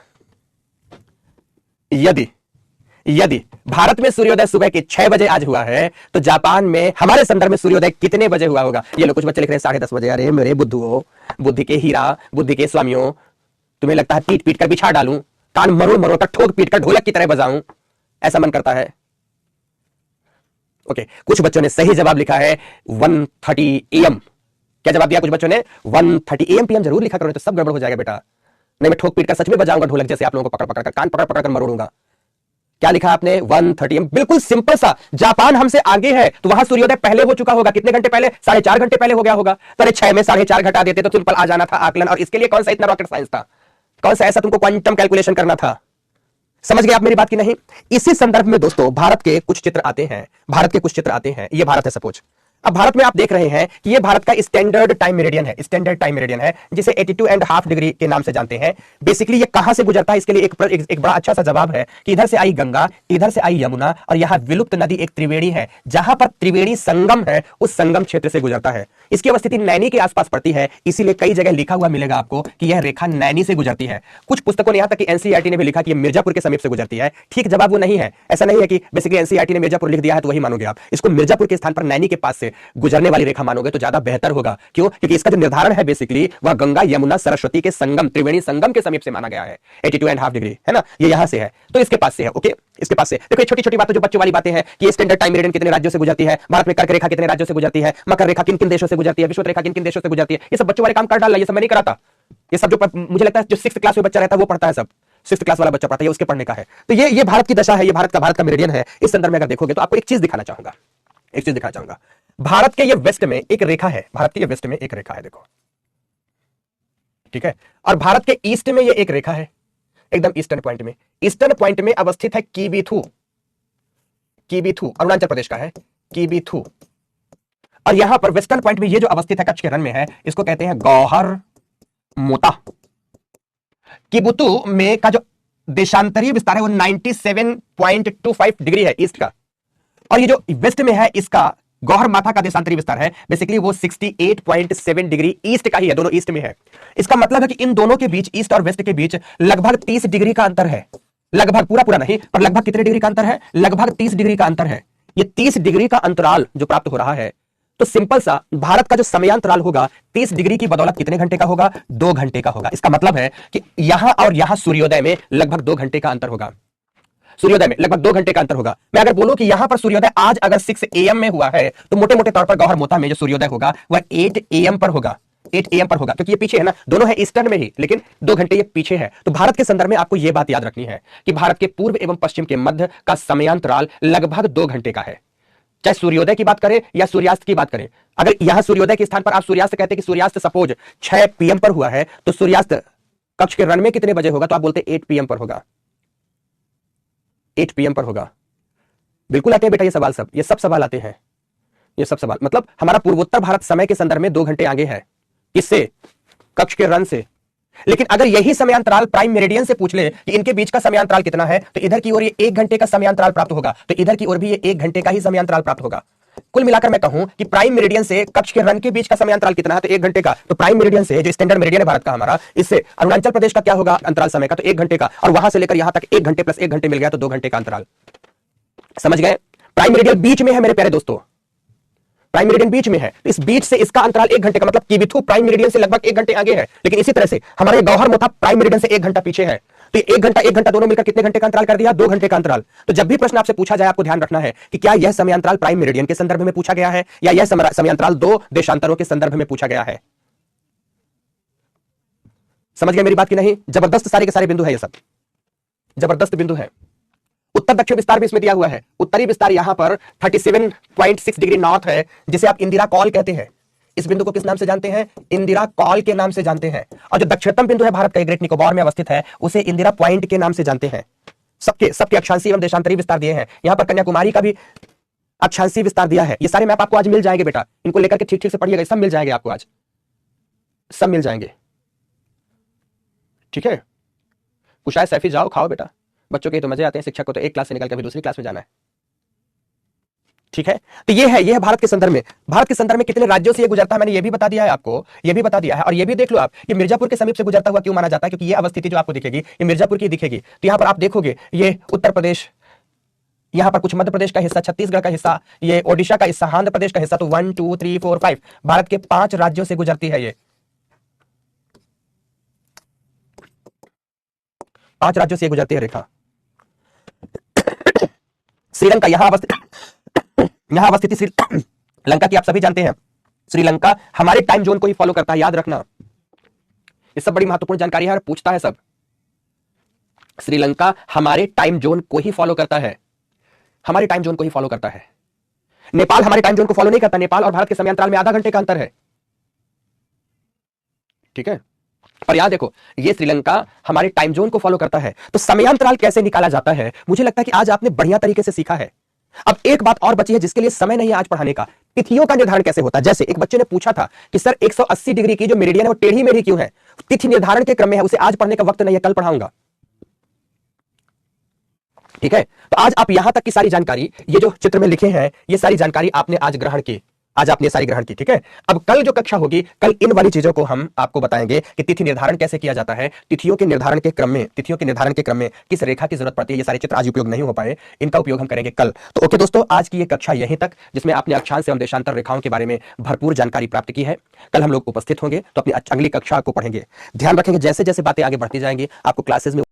यदि भारत में सूर्योदय सुबह के 6 बजे आज हुआ है, तो जापान में हमारे संदर्भ में सूर्योदय कितने बजे हुआ होगा? ये लोग कुछ बच्चे लिख रहे हैं 10:30 बजे। अरे मेरे बुद्धुओं, बुद्धि के हीरा, बुद्धि के स्वामियों, तुम्हें लगता है पीट कर बिछा डालूं, कान मरोड़ कर ठोक पीट कर ढोलक की तरह बजाऊं, ऐसा मन करता है? ओके, कुछ बच्चों ने सही जवाब लिखा है 1:30 AM। क्या जवाब दिया कुछ बच्चों ने? 1:30 AM PM जरूर लिखा करो, तो सब गड़बड़ हो जाएगा बेटा। नहीं, मैं ठोक पीट कर सच में बजाऊंगा ढोलक जैसे, आप लोगों को पकड़ कर कान पकड़ कर मरोड़ूंगा। क्या लिखा आपने? 1:30 AM, बिल्कुल सिंपल सा। जापान हमसे आगे है तो वहां सूर्योदय पहले हो चुका होगा, कितने घंटे पहले? 4.5 घंटे पहले हो गया होगा। तो 6 में 4.5 घटा देते तो सिंपल आ जाना था आकलन, और इसके लिए कौन सा इतना रॉकेट साइंस था, कौन सा ऐसा तुमको क्वांटम कैलकुलेशन करना था? समझ गए आप मेरी बात की नहीं? इसी संदर्भ में दोस्तों भारत के कुछ चित्र आते हैं, ये भारत है सपोज। अब भारत में आप देख रहे हैं कि ये भारत का स्टैंडर्ड टाइम मेरिडियन है, जिसे 82.5 डिग्री के नाम से जानते हैं। बेसिकली ये कहां से गुजरता है, इसके लिए एक बड़ा अच्छा सा जवाब है कि इधर से आई गंगा, इधर से आई यमुना, और यहां विलुप्त नदी एक त्रिवेणी है, जहां पर त्रिवेणी संगम है, उस संगम क्षेत्र से गुजरता है। इसकी अवस्थिति नैनी के आसपास पड़ती है, इसीलिए कई जगह लिखा हुआ मिलेगा आपको कि यह रेखा नैनी से गुजरती है। कुछ पुस्तकों ने यहां तक कि एनसीईआरटी ने भी लिखा कि मिर्जापुर के समीप से गुजरती है। ठीक जवाब वो नहीं है, ऐसा नहीं है कि बेसिकली एनसीईआरटी ने मिर्जापुर लिख दिया है तो वही मानोगे आप। इसको मिर्जापुर के स्थान पर नैनी के पास से गुजरने वाली रेखा मानोगे तो ज्यादा बेहतर होगा। क्यों? क्योंकि इसका जो निर्धारण है बेसिकली वह गंगा यमुना सरस्वती के संगम, त्रिवेणी संगम के समीप से माना गया है। 82.5 डिग्री है ना, ये यहां से है, तो इसके पास से है। ओके, इसके पास से देखो, छोटी छोटी बातें जो बच्चों वाली बातें हैं कि स्टैंडर्ड टाइम मेरिडियन कितने राज्यों से गुजरती है, भारत में कर्क रेखा कितने राज्यों से गुजरती है, मकर रेखा किन किन देशों से गुजरती है, विषुवत रेखा किन किन देशों से गुजरती है, ये सब बच्चों वाले काम कर डालना, ये सब मैं नहीं कराता। ये सब जो मुझे लगता है जो 6th क्लास में बच्चा रहता है वो पढ़ता है, सब 6th क्लास वाला बच्चा पढ़ता है, उसके पढ़ने का है। तो ये भारत की दशा है, ये भारत का मेरिडियन है। इस संदर्भ में अगर देखोगे तो आपको एक चीज दिखाना चाहूंगा, भारत के ये वेस्ट में एक रेखा है, देखो, ठीक है। और भारत के ईस्ट में ये एक रेखा है, एकदम ईस्टर्न पॉइंट में अवस्थित है कीबीथू, अरुणाचल प्रदेश का है कीबीथू। और यहां पर वेस्टर्न पॉइंट में ये जो अवस्थित है कच्छ के रन में है, इसको कहते हैं गौहर मोता। कीबीथू में का जो देशांतरीय विस्तार है वो 97.25 डिग्री है ईस्ट का, और ये जो वेस्ट में है इसका गौहर माथा का देशांतरीय विस्तार है बेसिकली वो 68.7 डिग्री ईस्ट का ही है, दोनों ईस्ट में है। इसका मतलब है कि इन दोनों के बीच, ईस्ट और वेस्ट के बीच लगभग 30 डिग्री का अंतर है, लगभग पूरा नहीं पर लगभग कितने डिग्री का अंतर है? लगभग 30 डिग्री का अंतर है। ये 30 डिग्री का अंतराल जो प्राप्त हो रहा है, तो सिंपल सा भारत का जो समयांतराल होगा 30 डिग्री की बदौलत कितने घंटे का होगा? 2 घंटे का होगा। इसका मतलब है कि यहां और यहां सूर्योदय में लगभग 2 घंटे का अंतर होगा। सूर्योदय में लगभग 2 घंटे का अंतर होगा। मैं अगर बोलूं कि यहां पर सूर्योदय आज अगर 6 AM में हुआ है तो मोटे मोटे तौर पर गौहर मोता में जो सूर्योदय होगा वह 8 AM पर होगा, 8 AM पर होगा, क्योंकि ये पीछे है ना, दोनों है ईस्टर्न में ही, लेकिन 2 घंटे ये पीछे है। तो भारत के संदर्भ में आपको यह बात याद रखनी है कि भारत के पूर्व एवं पश्चिम के मध्य का समयांतराल लगभग 2 घंटे का है, चाहे सूर्योदय की बात करें या सूर्यास्त की बात करें। अगर यहां सूर्योदय के स्थान पर आप सूर्यास्त कहते हैं कि सूर्यास्त सपोज 6 PM पर हुआ है तो सूर्यास्त कक्ष के रन में कितने बजे होगा, तो आप बोलते 8 PM पर होगा, 8 PM पर होगा। बिल्कुल आते हैं बेटा ये सवाल, सब ये सब सवाल आते हैं, ये सब सवाल। मतलब हमारा पूर्वोत्तर भारत समय के संदर्भ में 2 घंटे आगे है, किससे, कक्ष के रन से। लेकिन अगर यही समयांतराल प्राइम मेरिडियन से पूछ ले कि इनके बीच का समयांतराल कितना है, तो इधर की ओर ये 1 घंटे का समयांतराल प्राप्त होगा, तो इधर की ओर भी ये 1 घंटे का ही समयांतराल प्राप्त होगा। कुल मिलाकर मैं कहूं कि प्राइम मेरिडियन से कक्ष के रन के बीच का समयांतराल कितना है, तो 1 घंटे का। तो प्राइम मेरिडियन से जो स्टैंडर्ड मेरिडियन है भारत का हमारा, इससे अरुणाचल प्रदेश का क्या होगा अंतराल समय का, तो 1 घंटे का, और वहां से लेकर यहां तक 1 घंटे प्लस 1 घंटे मिल गया, तो 2 घंटे का अंतराल। समझ गए? प्राइम मेरिडियन बीच में है मेरे प्यारे दोस्तों, प्राइम मेरिडियन बीच में है, इस बीच से इसका अंतराल 1 घंटे का, मतलब किबिथु प्राइम मेरिडियन से लगभग 1 घंटे आगे है। लेकिन इसी तरह से हमारे गौहर मोथा प्राइम मेरिडियन से 1 घंटा पीछे है, तो 1 घंटा दोनों मिलकर कितने घंटे का अंतराल कर दिया, 2 घंटे का अंतराल। तो जब भी प्रश्न आपसे पूछा जाए आपको ध्यान रखना है कि क्या यह समयांतराल प्राइम मेरिडियन के संदर्भ में पूछा गया है या यह समयांतराल 2 देशांतरों के संदर्भ में पूछा गया है। समझ गए मेरी बात की नहीं? जबरदस्त सारे के सारे बिंदु है, ये सब जबरदस्त बिंदु है। उत्तर दक्षिण विस्तार भी इसमें दिया हुआ है। उत्तरी विस्तार यहां पर 37.6 डिग्री नॉर्थ है, जिसे आप इंदिरा कॉल कहते हैं। इस बिंदु को किस नाम से जानते हैं? इंदिरा कॉल के नाम से जानते हैं। और जो दक्षिणतम बिंदु है भारत का, ग्रेट निकोबार में अवस्थित है, उसे इंदिरा पॉइंट के नाम से जानते हैं। सबके अक्षांशीय एवं देशांतरी विस्तार दिए हैं। यहां पर कन्याकुमारी का भी अक्षांशीय विस्तार दिया है। ये सारे मैप आपको आज मिल जाएंगे बेटा, इनको लेकर के ठीक ठीक से पढ़िएगा, सब मिल जाएंगे आपको आज, सब मिल जाएंगे। ठीक है, कुशाय सैफी जाओ खाओ बेटा, बच्चों के तो मजे आते हैं, शिक्षक को तो एक क्लास से निकल कर दूसरी क्लास में जाना है। ठीक है, तो ये है भारत के संदर्भ में। भारत के संदर्भ में कितने राज्यों से ये गुजरता है मैंने ये भी बता दिया है आपको, ये भी बता दिया है। और ये भी देख लो आप, ये मिर्जापुर के समीप से गुजरता हुआ क्यों माना जाता है, क्योंकि ये अवस्थिति जो आपको दिखेगी ये मिर्जापुर की दिखेगी। तो यहां पर आप देखोगे ये उत्तर प्रदेश, यहां पर कुछ मध्य प्रदेश का हिस्सा, छत्तीसगढ़ का हिस्सा, ये ओडिशा का हिस्सा, आंध्र प्रदेश का हिस्सा। तो 1 2 3 4 5 भारत के 5 राज्यों से गुजरती है, ये 5 राज्यों से गुजरती है रेखा। श्रीलंका यहां अवस्थिति श्रीलंका की आप सभी जानते हैं। श्रीलंका हमारे टाइम जोन को ही फॉलो करता है, याद रखना, ये सब बड़ी महत्वपूर्ण जानकारी है और पूछता है सब। श्रीलंका हमारे टाइम जोन को ही फॉलो करता है, हमारे टाइम जोन को ही फॉलो करता है। नेपाल हमारे टाइम जोन को फॉलो नहीं करता, नेपाल और भारत के समयांतराल में आधा घंटे का अंतर है। ठीक है, और याद देखो ये श्रीलंका हमारे टाइम जोन को फॉलो करता है। तो समयांतराल कैसे निकाला जाता है, मुझे लगता है कि आज आपने बढ़िया तरीके से सीखा है। अब एक बात और बची है जिसके लिए समय नहीं है आज पढ़ाने का, तिथियों का निर्धारण कैसे होता है। जैसे एक बच्चे ने पूछा था कि सर 180 डिग्री की जो मेरिडियन है वो टेढ़ी मेढ़ी क्यों है, तिथि निर्धारण के क्रम में है, उसे आज पढ़ने का वक्त नहीं है, कल पढ़ाऊंगा। ठीक है, तो आज आप यहां तक की सारी जानकारी, ये जो चित्र में लिखे हैं ये सारी जानकारी आपने आज ग्रहण की, आज आपने सारी ग्रहण की। ठीक है, अब कल जो कक्षा होगी, कल इन वाली चीजों को हम आपको बताएंगे कि तिथि निर्धारण कैसे किया जाता है, तिथियों के निर्धारण के क्रम में किस रेखा की जरूरत पड़ती है। ये सारे चित्र आज उपयोग नहीं हो पाए, इनका उपयोग हम करेंगे कल। तो ओके दोस्तों, आज की ये कक्षा यहीं तक, जिसमें आपने अक्षांश एवं देशांतर रेखाओं के बारे में भरपूर जानकारी प्राप्त की है। कल हम लोग उपस्थित होंगे तो अपनी अगली कक्षा को पढ़ेंगे। ध्यान रखेंगे जैसे जैसे बातें आगे बढ़ती जाएंगी आपको क्लासेस में